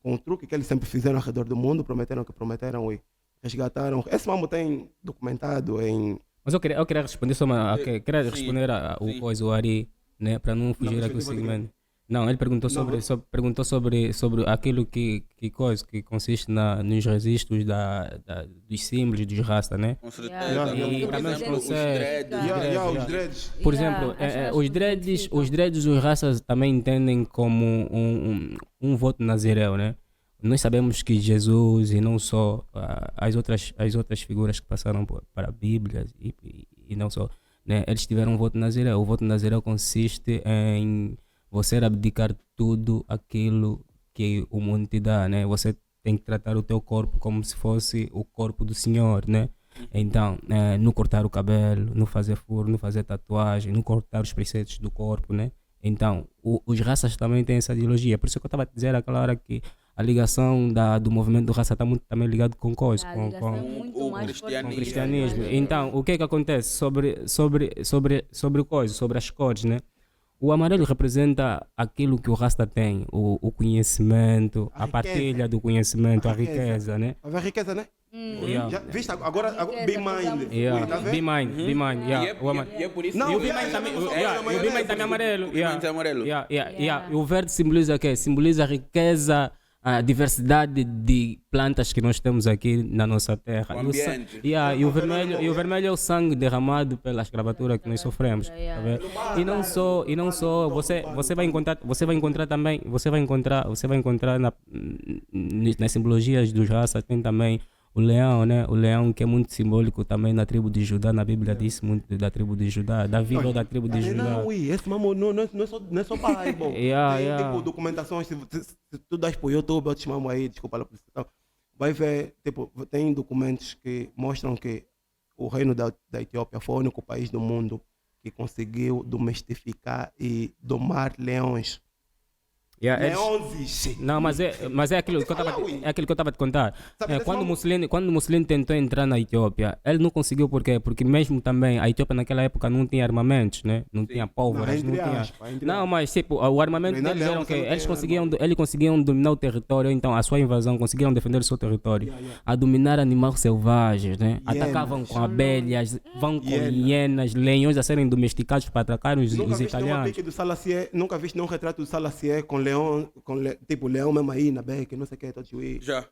com o truque que eles sempre fizeram ao redor do mundo, prometeram e resgataram. Esse mambo tem documentado em... Mas eu queria responder só queria responder o coisa, o Ari, né, para não fugir aqui o segmento. Não, ele perguntou sobre aquilo que consiste nos registros dos símbolos dos rasta, né? Com certeza. E Por também exemplo, os os dreads. dreads. Por exemplo, os dreads, os raças também entendem como um voto nazireu, né? Nós sabemos que Jesus e não só as outras figuras que passaram para a Bíblia e não só, né? Eles tiveram um voto nazireu. O voto nazireu consiste em você abdicar tudo aquilo que o mundo te dá, né? Você tem que tratar o teu corpo como se fosse o corpo do Senhor, né? Então, não cortar o cabelo, não fazer furo, não fazer tatuagem, não cortar os preceitos do corpo, né? Então, os raças também têm essa ideologia. Por isso que eu estava a dizer naquela hora que a ligação do movimento do raça está muito também ligado com coisa, com o cristianismo. Então, o que é que acontece sobre as cores, né? O amarelo representa aquilo que o Rasta tem, o conhecimento, A a partilha do conhecimento, a riqueza, né? A ver a riqueza, né? Yeah. Já, viste? Agora Be Mind. Yeah. Tá Be vendo? mind, be mind, yeah. E é por isso Não, E o que Be Mind também, não, yeah, não, e o Be não, Mind também é amarelo. o Be Mind é amarelo. E o verde simboliza o quê? Simboliza a riqueza, a diversidade de plantas que nós temos aqui na nossa terra. O E o sa- ambiente. e o vermelho é o sangue derramado pela escravura que nós sofremos. Tá vendo? E não só você vai encontrar também, você vai encontrar nas simbologias dos raças, tem também o leão, né? O leão que é muito simbólico também na tribo de Judá. Na Bíblia diz muito da tribo de Judá, da vida da tribo de Judá. Não, ui, esse mamo não é só Bible. Tem tipo documentações, se tu das pro YouTube, eu te chamo aí, desculpa a publicidade. Vai ver, tipo, tem documentos que mostram que o reino da Etiópia foi o único país do mundo que conseguiu domesticar e domar leões. Leões! Não, mas é aquilo que eu estava a te contar. Sabe, esse Quando maluco- o Mussolini tentou entrar na Etiópia, ele não conseguiu por quê? Porque mesmo também a Etiópia naquela época não tinha armamentos, né? Não tinha pólvoras, não entre tinha. aspas, entre Não, mas tipo, o armamento Treinar deles leão, era o você quê? não tem Eles conseguiam dominar o território, então a sua invasão, conseguiram defender o seu território. A dominar animais selvagens, né? Hienas. Atacavam com abelhas, vão com Hienas. hienas, leões a serem domesticados para atacar os Nunca viste nenhuma italianos. pique do Salacier, nunca viste nenhum retrato do Salacier com leão, tipo leão mesmo aí na beca, não sei o que, todo juiz. Já.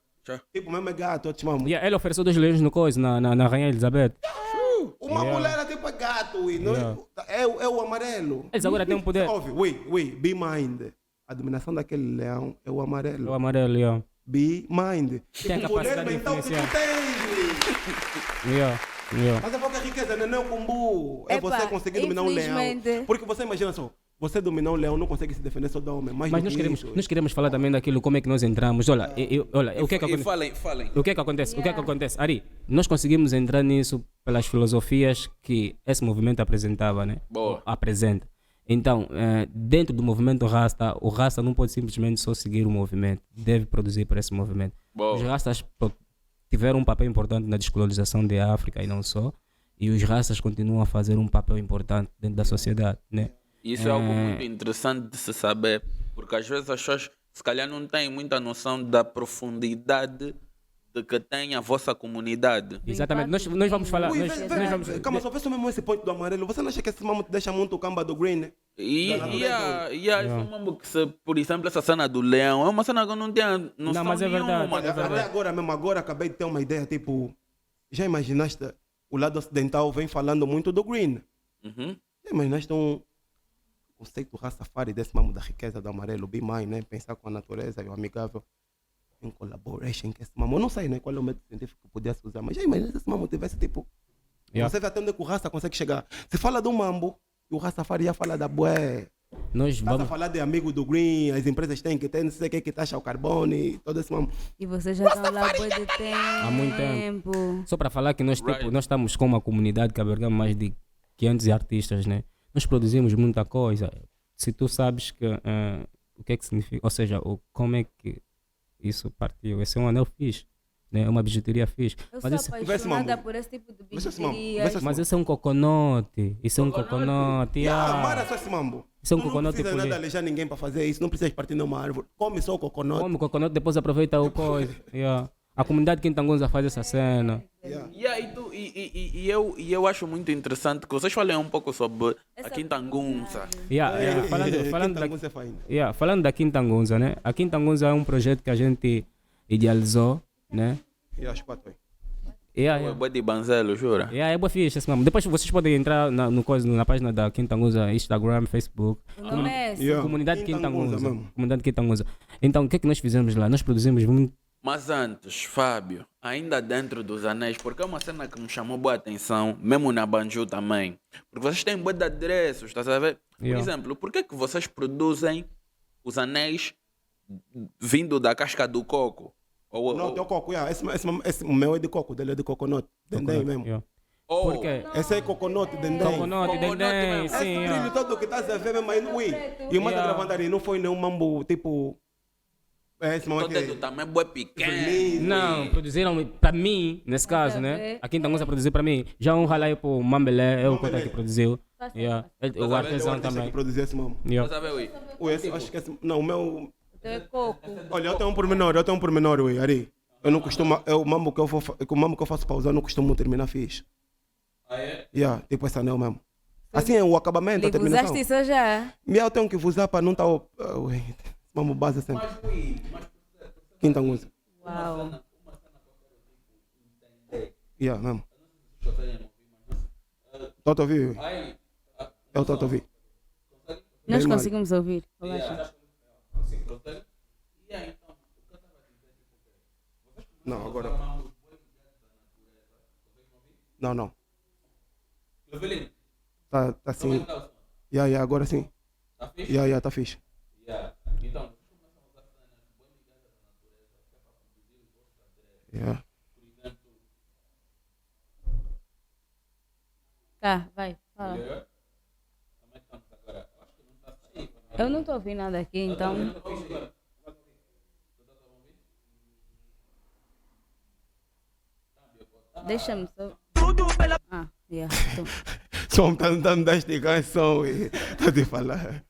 Tipo mesmo é gato, eu te chamo. Ele ofereceu 2 leões no coisa, na Rainha Elizabeth. Uma mulher é tipo é gato, ui, não é o amarelo. Eles agora têm um poder. Ouve, Be Mind. A dominação daquele leão é o amarelo. O amarelo, yeah. Be Mind. Tem a O poder capacidade de mental que tu influenciar. tens. Yeah. Mas é pouca riqueza, não é o cumbu. É Epa, você conseguir dominar um leão. infelizmente. Porque você imagina só, você dominar um leão não consegue se defender só do homem. Mas do nós que queremos, isso. nós queremos falar também daquilo, como é que nós entramos. Olha, olha o que é que E acontece? falem. O que é que acontece? O que é que acontece? Ari, nós conseguimos entrar nisso pelas filosofias que esse movimento apresentava, né? Boa. Apresenta. Então, dentro do movimento Rasta, o Rasta não pode simplesmente só seguir o movimento, deve produzir para esse movimento. Boa. Os Rastas tiveram um papel importante na descolonização da África e não só, e os Rastas continuam a fazer um papel importante dentro da sociedade, né? Isso é algo muito interessante de se saber, porque às vezes as pessoas se calhar não têm muita noção da profundidade de que tem a vossa comunidade. Exatamente. Nós vamos falar. Ui, Nós vamos, calma, só vê só mesmo esse ponto do amarelo. Você não acha que esse mamo te deixa muito o camba do green? Né? E isso é mesmo que, se, por exemplo, essa cena do leão é uma cena que eu não tenho noção mas é verdade, nenhuma. é verdade. Até agora mesmo, agora acabei de ter uma ideia, tipo, já imaginaste, o lado ocidental vem falando muito do green. Uhum. Já imaginaste um conceito Rastafari desse mamo da riqueza do amarelo, Be Mine, né? Pensar com a natureza e o amigável em collaboration que esse mamo, eu não sei né, qual é o método científico que pudesse usar, mas já imagina se esse mamo tivesse tipo, você vê até onde que o Rasta consegue chegar. Se fala do mambo, e o Rastafari já fala da bué. nós Estás a vamos. falar de amigo do green, as empresas têm que ter, não sei o que taxa o carbono e todo esse mamo. E vocês já estão lá por de tempo. Há muito tempo. tempo. Só para falar que nós, Right. tipo, nós estamos com uma comunidade que abergamos mais de 500 artistas, né? Nós produzimos muita coisa. Se tu sabes que o que é que significa, ou seja, como é que isso partiu, esse é um anel fixe, né? É uma bijuteria fixe. Eu Mas sou esse, apaixonada por esse tipo de Vê se esse mambo, bijuteria. vê se esse mas esse é um coconote. Isso é um coconote. Mara só esse mambo. Isso é um Tu não coconut precisa polido. nada alejar ninguém para fazer isso, não precisa partir numa árvore. Come só o coconut. Come o coconut, depois aproveita o coisa. Yeah. A comunidade Quintangonza faz essa cena. E eu acho muito interessante que vocês falem um pouco sobre a Quintangonza. Falando da Quintangonza, né? A Quintangonza é um projeto que a gente idealizou, né? E as quatro aí. Boa de banzelo, jura? É boa ficha, esse mesmo. Depois vocês podem entrar na página da Quintangonza, Instagram, Facebook. O nome é esse. Yeah. Comunidade Quintangonza Quintangonza. mesmo. Comunidade Quintangonza. Então, o que é que nós fizemos lá? Nós produzimos muito. Mas antes, Fábio, ainda dentro dos anéis, porque é uma cena que me chamou boa atenção, mesmo na Banju também. Porque vocês têm boa de adereços, estás a ver? Por Yeah. exemplo, por que vocês produzem os anéis vindo da casca do coco? Não, tem o coco, yeah. Esse meu é de coco, dele é de coconut. Dendém mesmo. Yeah. Ou- Porque Esse é coconut, dendém. coconut, dendém, Esse sim. brilho todo que estás a ver mesmo aí, ui. E o mais Yeah. agravante ali não foi nenhum mambo, tipo, Esse mamão O dedo aqui. também é bué pequeno. Não, produziram para mim, nesse caso, né? Aqui em Tangusa produziu para mim. Já um ralei pro Mambelé, é o conta que produziu. Yeah. O artesão também. Que produziu esse mamão. Yeah. Você sabe, ui? Esse, acho que esse, não, o meu... Então é coco. Olha, eu tenho um pormenor, ui, Ari. Eu não costumo, o mambo que eu faço para usar, eu não costumo terminar fixe. Ah, é? Yeah, tipo esse anel mesmo. Assim é o acabamento, a Lhe terminação. usaste isso já? Eu tenho que usar para não estar... Mambo base sempre. Quinta música. Uau. Yeah, mesmo. Tô a ouvir? Eu tô a ouvir. Nós Bem mal. conseguimos ouvir. Relaxa. Não, agora... Não. Tá assim. Yeah, agora sim. Tá fixe? Yeah, tá fixe. Então, Yeah. Tá, vai. Fala. Eu não estou ouvindo nada aqui, então. Deixa-me só. Ah, yeah. Tô. Som tá me dando canção e tô te falar.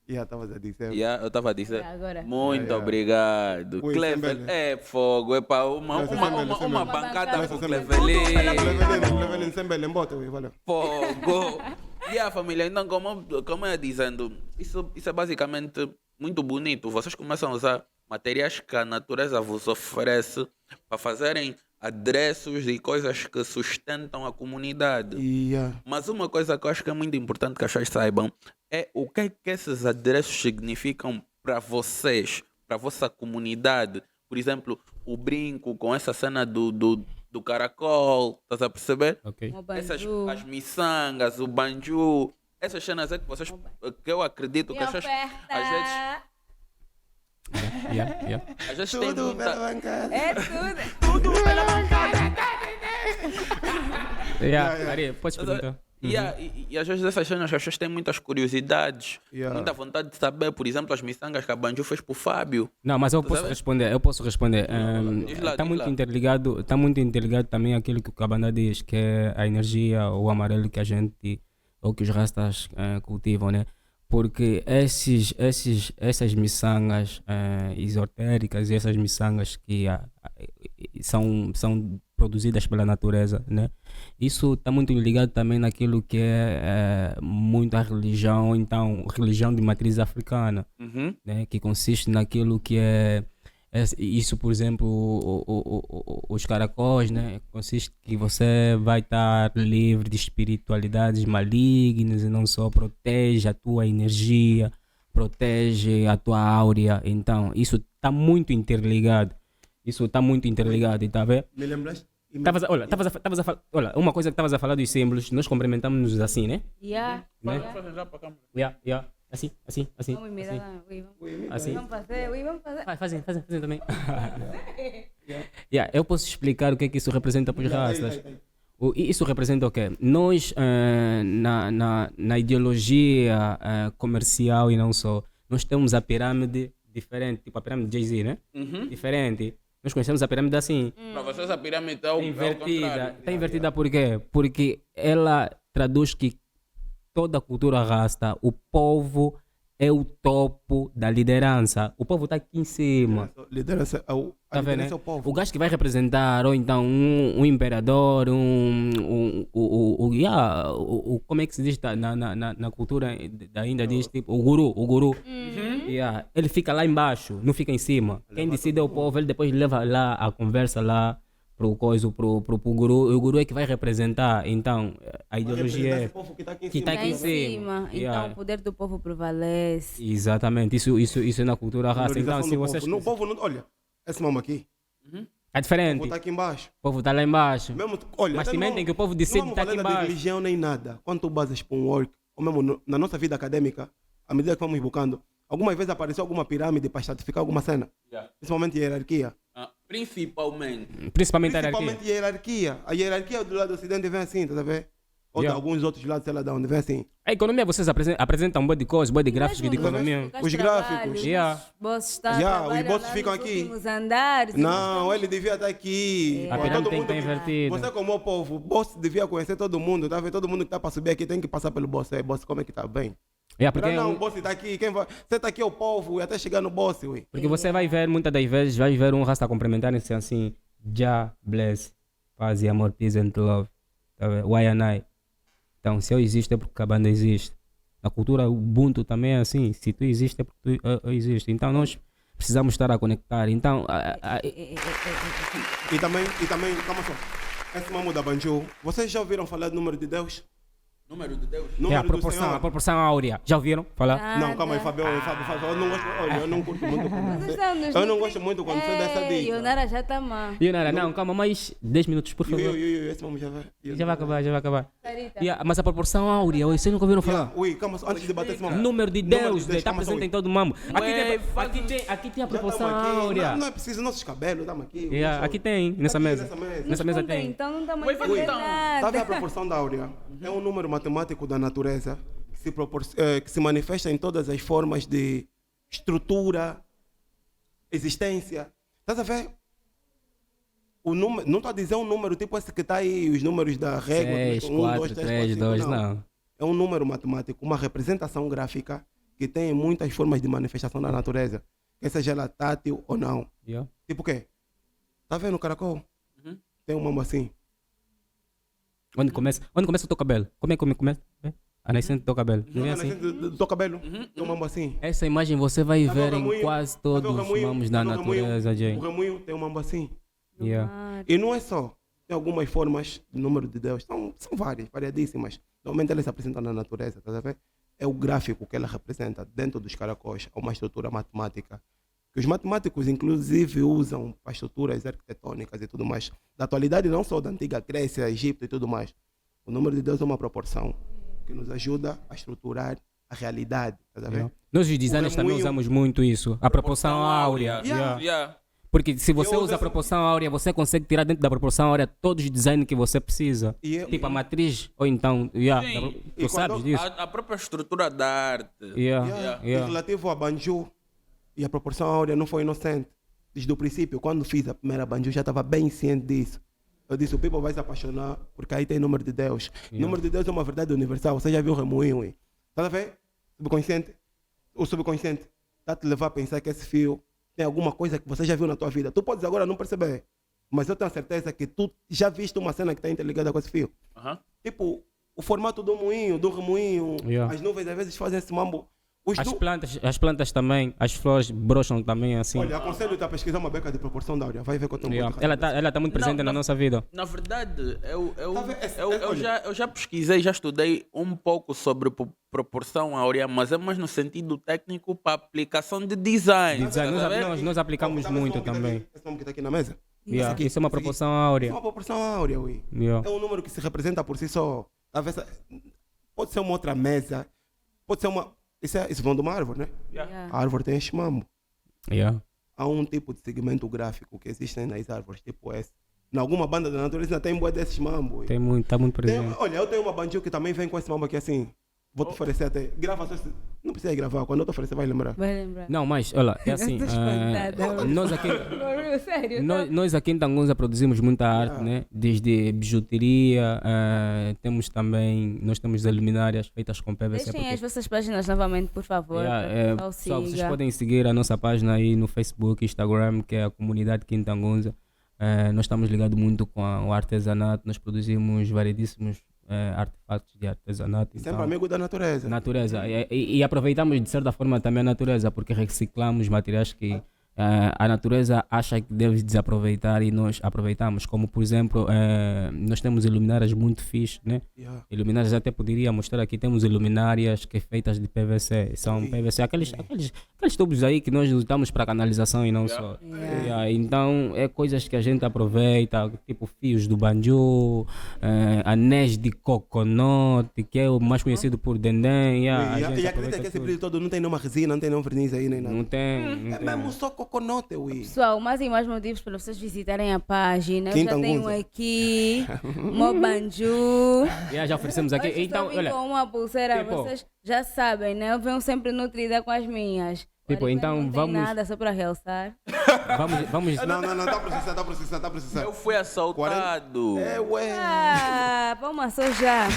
Yeah, estavas a dizer. eu estava a dizer. Agora. Muito obrigado. Ui, Clever, Sembele. é fogo, é para uma Sembele. bancada com Sembele. Clevelinho. Levelin, sem bele, embota, valeu. Fogo. E a família, então, como eu ia dizendo, isso é basicamente muito bonito. Vocês começam a usar materiais que a natureza vos oferece para fazerem adereços e coisas que sustentam a comunidade. Yeah. Mas uma coisa que eu acho que é muito importante que as pessoas saibam é o que é que esses adereços significam para vocês, para a vossa comunidade. Por exemplo, o brinco com essa cena do caracol, estás a perceber? Ok. O Essas, banjo. as miçangas, o banju, essas cenas é que vocês, que eu acredito que E as pessoas às vezes, oferta. Yeah. às vezes têm Tudo muita... pela bancada. É tudo. Yeah. Ari, podes perguntar. E às vezes essas cenas as pessoas têm muitas curiosidades, Yeah. muita vontade de saber, por exemplo, as miçangas que a Banju fez para o Fábio. Não, mas eu posso sabes? responder. Diz lá, Está diz muito lá. interligado, tá muito interligado também aquilo que o Cabana diz, que é a energia, o amarelo que a gente ou que os rastas cultivam, né? Porque essas miçangas esotéricas e essas miçangas que são produzidas pela natureza, né? Isso está muito ligado também naquilo que é muito a religião, então religião de matriz africana, Uhum. né? Que consiste naquilo que é isso, por exemplo, os caracóis, né? Consiste que você vai estar livre de espiritualidades malignas e não só protege a tua energia, protege a tua áurea. Então, isso está muito interligado. E tá vendo? Me lembraste? Olha, uma coisa que estavas a falar dos símbolos, nós cumprimentamos assim, né? Yeah. Né? Yeah. Assim. Vamos mirar lá. Ui, vamos. Assim. Vamos fazer. Ui, vamos fazer. Fazem também. Eu posso explicar o que é que isso representa para os rastas. Isso representa o quê? Nós, na ideologia comercial e não só, nós temos a pirâmide diferente, tipo a pirâmide de Jay-Z, né? Uhum. Diferente. Nós conhecemos a pirâmide assim, Para vocês a pirâmide é o invertida. contrário. Está invertida por quê? Porque ela traduz que toda a cultura rasta, o povo é o topo da liderança. O povo está aqui em cima. Liderança, a Tá vendo, liderança é né? o povo. O gajo que vai representar, ou então um imperador, como é que se diz na cultura da Índia, diz tipo, o guru. Yeah. Ele fica lá embaixo, não fica em cima. Quem decide é o povo, ele depois leva lá a conversa lá pro guru, e o guru é que vai representar. Então, a ideologia Esse é... povo que está aqui em que cima. tá Tá aqui em em cima. cima. Yeah. Então o poder do povo prevalece. Exatamente, isso é na cultura raça. Então, Valorização se do vocês... povo. No povo, não, olha, esse mamo aqui, É o diferente, povo está aqui embaixo. o povo tá lá embaixo. Mesmo, olha, Mas até também não tem que o povo não decide vamos estar aqui falar de embaixo. religião nem nada. Quando tu basas para um work, ou mesmo na nossa vida acadêmica, à medida que vamos buscando, alguma vez apareceu alguma pirâmide para estratificar alguma cena. Yeah. Principalmente hierarquia. Principalmente. Principalmente a hierarquia. Principalmente hierarquia. A hierarquia do lado do ocidente vem assim, tá a ver? ou de Yeah. alguns outros lados, sei lá, de onde vem assim. A economia, vocês apresentam um bom de coisas, bom de gráficos de economia. Os gráficos. Yeah. Os bosses estão Yeah, os bosses ficam aqui. Os andares. Não, ele devia estar aqui. A Pô, pirâmide todo tem que mundo estar invertida. Você como o povo, o boss devia conhecer todo mundo, tá vendo? Todo mundo que está para subir aqui tem que passar pelo boss. Aí, boss, como é que tá bem? Yeah, porque, Não, o boss está aqui, quem vai... Você está aqui é o povo e até chegar no boss, ui. porque você vai ver, muitas das vezes, vai ver um rasta cumprimentar-se assim, Jah bless, paz e amor, peace and love. Tá vendo? Why and I? Então, se eu existo é porque a banda existe. Na cultura Ubuntu também é assim, se tu existes é porque tu existes. Então, nós precisamos estar a conectar. Então, E também, calma só. Esse mamo da Banjo, vocês já ouviram falar do número de Deus? Número de Deus. é Número a do Senhor. proporção áurea. Já ouviram falar? Não, calma aí, Fábio, eu não gosto, olha, eu não curto muito quando você... Eu não gosto muito quando você dá essa dica. Yonara já está má. Yonara, não, calma, mais 10 minutos, por favor. Esse mamo já vai... Já vai acabar. Yeah, mas a proporção áurea, vocês nunca ouviram falar? Ui, calma só, antes de bater esse mamo. Número de Deus, está calma só, presente ui. em todo o mambo. Ué, Aqui tem a Já proporção tamo aqui, áurea. não é preciso, nossos cabelos, estamos aqui. Yeah, aqui tem, nessa Aqui, mesa. nessa mesa. Nessa mesa tem. Então não estamos a Ui, entender então. Tá vendo a nada. proporção da áurea? É um número matemático da natureza que se manifesta em todas as formas de estrutura, existência. Estás a ver? O número, não estou a dizer um número tipo esse que está aí, os números da régua. 6, 4, 3, 2, não. É um número matemático, uma representação gráfica que tem muitas formas de manifestação da natureza, quer seja ela tátil ou não. Yeah. Tipo o quê? Tá vendo o caracol? Tem um mambo assim. Onde começa o teu cabelo? Como é que começa? A nascente do teu cabelo. Não é Na assim? nascente do teu cabelo, tem um mambo assim. Essa imagem você vai Tá vendo ver o em remoinho? quase Tá vendo todos o os remoinho? mamos Tá da vendo o remoinho? natureza, Jay. O remoinho tem um mambo assim. Yeah. E não é só. Tem algumas formas do número de Deus. São várias, variadíssimas. Normalmente elas se apresentam na natureza, tá a ver? É o gráfico que ela representa dentro dos caracóis. É uma estrutura matemática. Que os matemáticos, inclusive, usam para estruturas arquitetônicas e tudo mais. Da atualidade, não só da antiga Grécia, Egito e tudo mais. O número de Deus é uma proporção que nos ajuda a estruturar a realidade, tá a ver? Yeah. Nós os designers também remoinho- usamos muito isso. A proporção áurea. Yeah. Yeah. Porque se você Eu uso usa a essa- proporção áurea, você consegue tirar dentro da proporção áurea todos os designs que você precisa. E eu- Tipo a matriz, ou então, yeah, Sim. E tu sabes quando- disso. A própria estrutura da arte. Yeah, Yeah. yeah. E relativo a Banjo e a proporção áurea não foi inocente. Desde o princípio, quando fiz a primeira Banjo, já estava bem ciente disso. Eu disse, o people vai se apaixonar porque aí tem número de Deus. Número de Deus é uma verdade universal. Você já viu o remoinho, hein? Tá a ver? Subconsciente. O subconsciente está a te levar a pensar que esse fio tem alguma coisa que você já viu na tua vida. Tu podes agora não perceber, mas eu tenho a certeza que tu já viste uma cena que está interligada com esse fio. Aham. Tipo, o formato do moinho, do remoinho, Yeah. as nuvens às vezes fazem esse mambo. Os As plantas também, as flores brocham também assim. Olha, aconselho-te a pesquisar uma beca de proporção da áurea. Vai ver quanto Yeah. muito. Ela tá muito presente Não, na nossa vida. Na verdade, Tá vendo? eu já pesquisei, já estudei um pouco sobre proporção áurea, mas é mais no sentido técnico para aplicação de design. Design, tá a ver? nós aplicamos muito também. Esse nome que está aqui na mesa. Yeah. aqui, Isso é uma esse aqui. proporção Isso é áurea. uma proporção áurea, ui. Yeah. É um número que se representa por si só. Talvez, pode ser uma outra mesa, pode ser uma... Isso vem de uma árvore, né? Yeah. A árvore tem este mambo. Yeah. Há um tipo de segmento gráfico que existe nas árvores, tipo esse. Em alguma banda da natureza ainda tem boa desses mambo. ui. Tá muito presente. Olha, eu tenho uma banjo que também vem com esse mambo aqui assim. Vou te oferecer até. Grava só. Não precisa gravar. Quando eu te oferecer, vai lembrar. Vai lembrar. Não, mas, olha, é assim. Estou espantada. Nós aqui. Sério, Nós aqui em Tangunza produzimos muita arte, né? Desde bijuteria, nós temos as luminárias feitas com PVC. Deixem porque- as vossas páginas novamente, por favor. Yeah, para que o pessoal, pessoal vocês siga. podem seguir a nossa página aí no Facebook, Instagram, que é a comunidade Quintangunza. Nós estamos ligados muito com o artesanato, nós produzimos variedíssimos artefatos de artesanato. Sempre então, amigo da natureza. natureza. E aproveitamos de certa forma também a natureza, porque reciclamos materiais que a natureza acha que deve desaproveitar e nós aproveitamos. Como, por exemplo, nós temos iluminárias muito fixe, né? Yeah. Iluminárias, até poderia mostrar aqui, temos iluminárias que é feitas de PVC. São Sim. PVC, aqueles tubos aí que nós usamos para canalização e não só. Yeah. Yeah, então, é coisas que a gente aproveita, tipo fios do banjo, anéis de coconut, que é o mais conhecido por dendém. Yeah, a gente E acredita aproveita que esse tudo. brilho todo não tem nenhuma resina, não tem nenhum verniz aí, nem nada. Não tem. É mesmo só coconut, ui. Pessoal, mais e mais motivos para vocês visitarem a página. Eu Quinta já tenho Angunza. aqui Mobanju. Já oferecemos aqui. Hoje Então, estou olha, com uma pulseira, tipo- vocês já sabem, né? Eu venho sempre nutrida com as minhas. Tipo, Olha, então não tem vamos- nada, só para realçar. vamos. Não, tá a processar. Eu fui assaltado. Ué. Ah, vamos só já.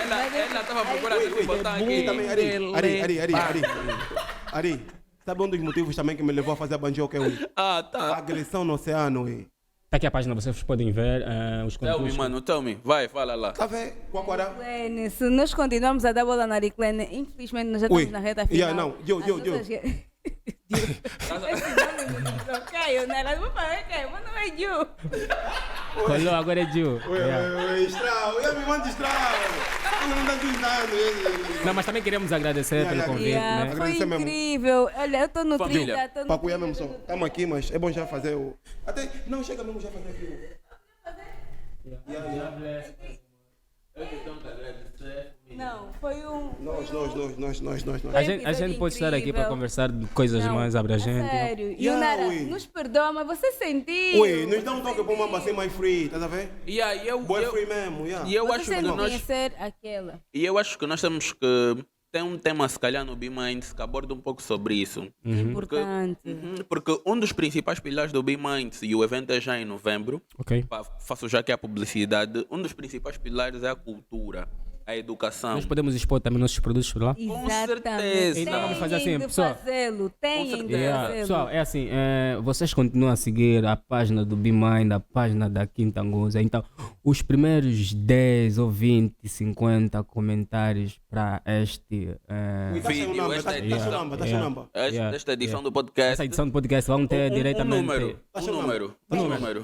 Ela estava procurando me botar aqui. E também, Ari, sabe um dos motivos também que me levou a fazer a banjo que é a Ah, tá. agressão no oceano, ui. Tá aqui a página, vocês podem ver os Tell me, conteúdos. mano, tell me. Vai, fala lá. Tá vendo? Quaquara? Ariclene, se nós continuarmos a dar bola na Ariclene, infelizmente nós já Ui, estamos na reta final. yeah, não, eu. As nossas- Esse nome me bloqueio, né? Ela não fala, mas não é Ju. Colou, agora é Ju. Yeah. Ui, estrau, eu me mando estrau. Não tá dizendo. Não, mas também queremos agradecer pelo convite, Yeah, né? foi Agradecer mesmo. incrível. Olha, eu estou nutrida. Família. Estou Para apoiar mesmo só. Estamos aqui, mas é bom já fazer o. Até. Não, chega mesmo já fazer aquilo. Não, foi um. Nós. A gente pode estar aqui para incrível. conversar de coisas Não, mais abrangentes. a sério. E Yeah, o Nara, ui. nos perdoa, mas você sentiu. Ui, nos dá um toque para uma assim mais free, tá a ver? E aí, Boa free mesmo, yeah. E eu Você acho que sente nós. conhecer aquela. E eu acho que nós temos que ter um tema, se calhar, no Be Minds que aborda um pouco sobre isso. Importante. Porque um dos principais pilares do Be Minds, e o evento é já em novembro, Ok? faço já aqui a publicidade, um dos principais pilares é a cultura, a educação. Nós podemos expor também nossos produtos por lá? certeza. Então vamos fazer assim, de pessoal. fazê-lo, tem de Yeah. fazê-lo. Pessoal, é assim, vocês continuam a seguir a página do Be Mind, a página da Quinta Angunza. Então, os primeiros 10 ou 20, 50 comentários para este Vídeo, esta edição. Tá seu nome. Yeah, Esta edição yeah. do podcast. essa edição do podcast vão ter diretamente Um número.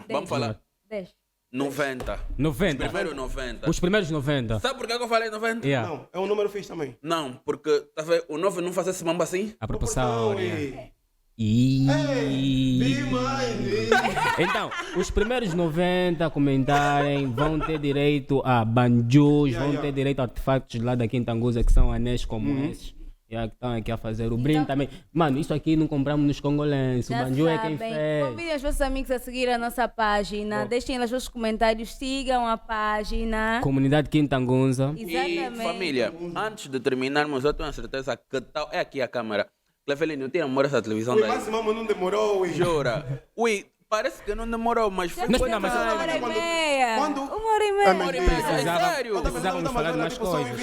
Vamos falar. 10. 90. 90. Primeiro 90. Os primeiros 90. Sabe por que eu falei 90? Yeah. Não, é um número fixe também. Não, porque tá vendo, o 9 não faz esse mambo assim. A proporção. Ui. yeah. Be E... mind. Então, os primeiros 90 comentarem vão ter direito a banjos, vão ter direito a artefactos lá da Quinta Angunza que são anéis como esses. Que estão aqui a fazer. O brinde também. Mano, isso aqui não compramos nos congolenses. O Já banjo é quem sabem. fez. Convidem os vossos amigos a seguir a nossa página. Deixem lá os vossos comentários. Sigam a página. Comunidade Quinta Angunza. Exatamente. E família, antes de terminarmos, eu tenho a certeza que tal. É aqui a câmera. Cleveline, eu tenho amor essa televisão Ui, daí. mas mamo não demorou, ui. Jura? Ui, parece que não demorou, mas foi. Não, foi não, mas- Uma hora e meia. Quando? Uma hora e meia. Uma hora e meia. Precisava- sério? Precisávamos falar de mais coisas.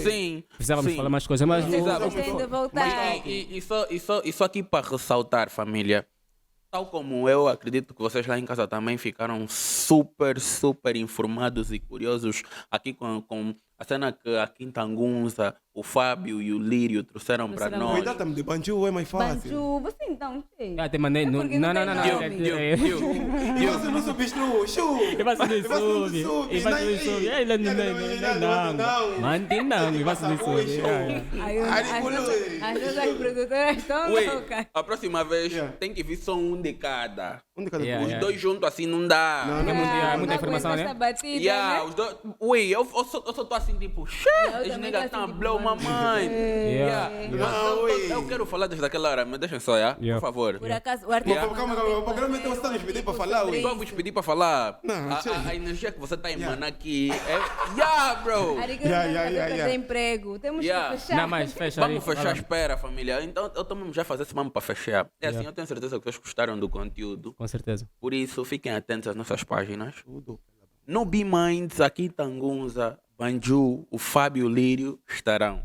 Sim. Precisávamos sim. falar mais coisas, mas Precisávamos. Tem de voltar. E só aqui para ressaltar, família, tal como eu, acredito que vocês lá em casa também ficaram super informados e curiosos aqui com a cena que a Quinta Angunza, o Fábio e o Lírio trouxeram para Trouxeram. nós. Cuidado-me de banjo, é mais fácil. Banju, você então tem. até mandei. É porque Não, não não, não. tem não. nome. E você não subiste no show. E vai subir sub. E vai subir sub. Ele não. Mantém não. E vai subir sub. As nossas produtoras estão Ui, loucas. a próxima vez Yeah. tem que vir só um de cada. Onde cada Yeah, coisa? Os dois juntos assim não dá. É muita informação, Essa né? batida, Yeah, né? os dois. Ui, eu só tô assim tipo, shit, Eu os também niggas tô estão a assim, blow tipo, my mind. Yeah. Eu quero falar desde aquela hora, me deixem só, yeah? Yeah. Por favor. Por acaso, o artista. Calma, o programa então você está nos pedindo para falar, ui. Só vos pedir para falar. Não, A energia que você está emanando aqui é. Yeah, bro! Yeah. emprego. Temos Yeah. que fechar. Não, mas fecha Vamos aí. fechar, Vai lá. espera, família. Então, eu também já fazer esse mamo para fechar. É assim, eu tenho certeza que vocês gostaram do conteúdo. Com certeza. Por isso, fiquem atentos às nossas páginas. Tudo. No Be Minds, aqui em Tangunza, Banju, o Fábio e o Lírio estarão.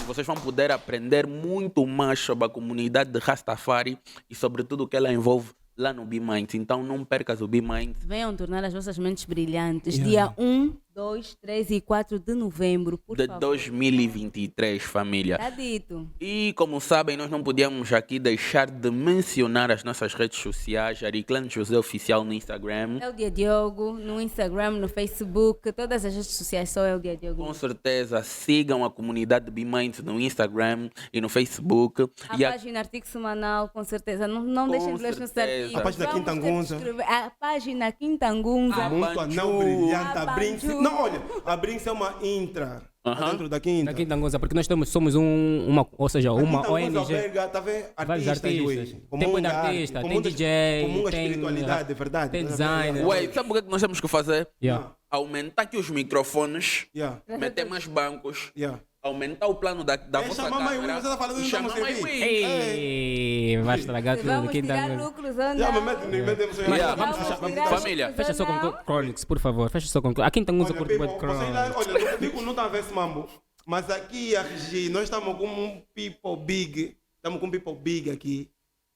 Vocês vão poder aprender muito mais sobre a comunidade de Rastafari e sobre tudo o que ela envolve lá no Be Minds. Então não percas o Be Minds. Venham tornar as vossas mentes brilhantes. Dia 1, 2, 3 e 4 de novembro, por De favor. 2023, família. Tá dito. E como sabem, nós não podíamos aqui deixar de mencionar as nossas redes sociais. Ariclane José Oficial no Instagram. É o Dia Diogo no Instagram, no Facebook, todas as redes sociais só é o Dia Diogo. Com certeza, sigam a comunidade Be Minds no Instagram e no Facebook. A E página Artigo Semanal, com certeza. Não Com deixem de ler os nossos certeza. artigos. A página Vamos Quinta ter que Angunza. escrever- A página Quinta Angunza. Ah, Muito Banjo. anão brilhante. A Ah, Brinks. Banjo. Não, olha, a Brinks é uma intra. Aham. dentro da Quinta. Na Quinta Angosa, porque nós somos uma, ou seja, uma Quinta Angosa ONG. alberga, tá vendo? Vários Artistas, artistas. ué, Tem muita muito arte, artista, com tem muita- DJ, com muita tem espiritualidade, é verdade. tem é designer. verdade. Ué, sabe o que nós temos que fazer? Yeah. Aumentar aqui os microfones, Yeah, meter mais bancos, yeah. aumentar o plano da É, vossa chamar Mãe câmera Win, você tá falando e que não chamar estamos Mãe servindo. Win. Ei, vai estragar tudo. Vamos Quinta tirar Angosa. lucros ou Já, não? mas metemos Yeah, vamos Vamos fechar- tirar família. lucros Fecha ou só com não? Chronicles, por favor. Fecha só com. A Quinta Angosa Olha, curte bué de people, você lá, Chronicles. olha, não digo, não está a ver esse mambo, mas aqui a Regi, nós estamos com um people big, estamos com um people big aqui.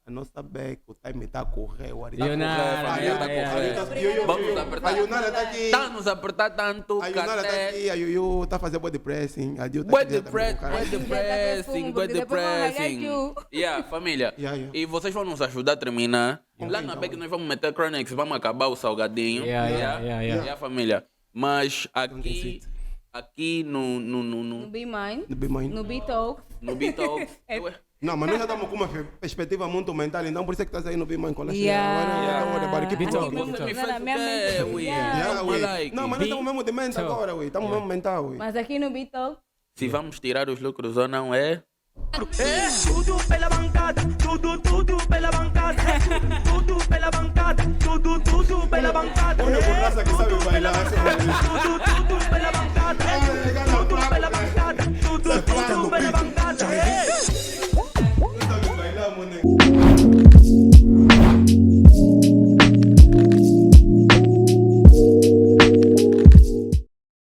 A nossa beca, o time está a correr, o Ari tá a Yonara, correr, família, tá a correr. Vamos apertar. A Yonara está aqui, Tá nos apertar tanto, a Yonara está até... aqui, a Yuyu está a fazer body pressing, a Dio está Bué aqui de também press, com o cara. bué de Já tá com pressing, fumo, bué porque de depois vão largar pressing. you. Yeah, família. Yeah. E vocês vão nos ajudar a terminar. Lá na BEC nós vamos meter Chronicles, vamos acabar o salgadinho. Yeah. Família. Mas Don't get aqui, it. aqui No Be Mine, No Be Mine. no Be Talk. no Beatles, Não, mas nós já estamos com uma perspectiva muito mental, então por isso é que estás aí no Be Mine com a Yeah. keep Talk, talking. Beat você me Não, na faz minha o mente. quê, ui? Yeah. Yeah, Vamos ué. lá, aqui. Não, mas nós estamos mesmo de mente Talk. agora, ué. Estamos mesmo mental, ué. Mas aqui no Be Talk, Se vamos tirar os lucros ou não é... Tudo pela bancada, tudo pela bancada, tudo pela bancada, tudo pela bancada. Olha por raça que sabe bailar. Tudo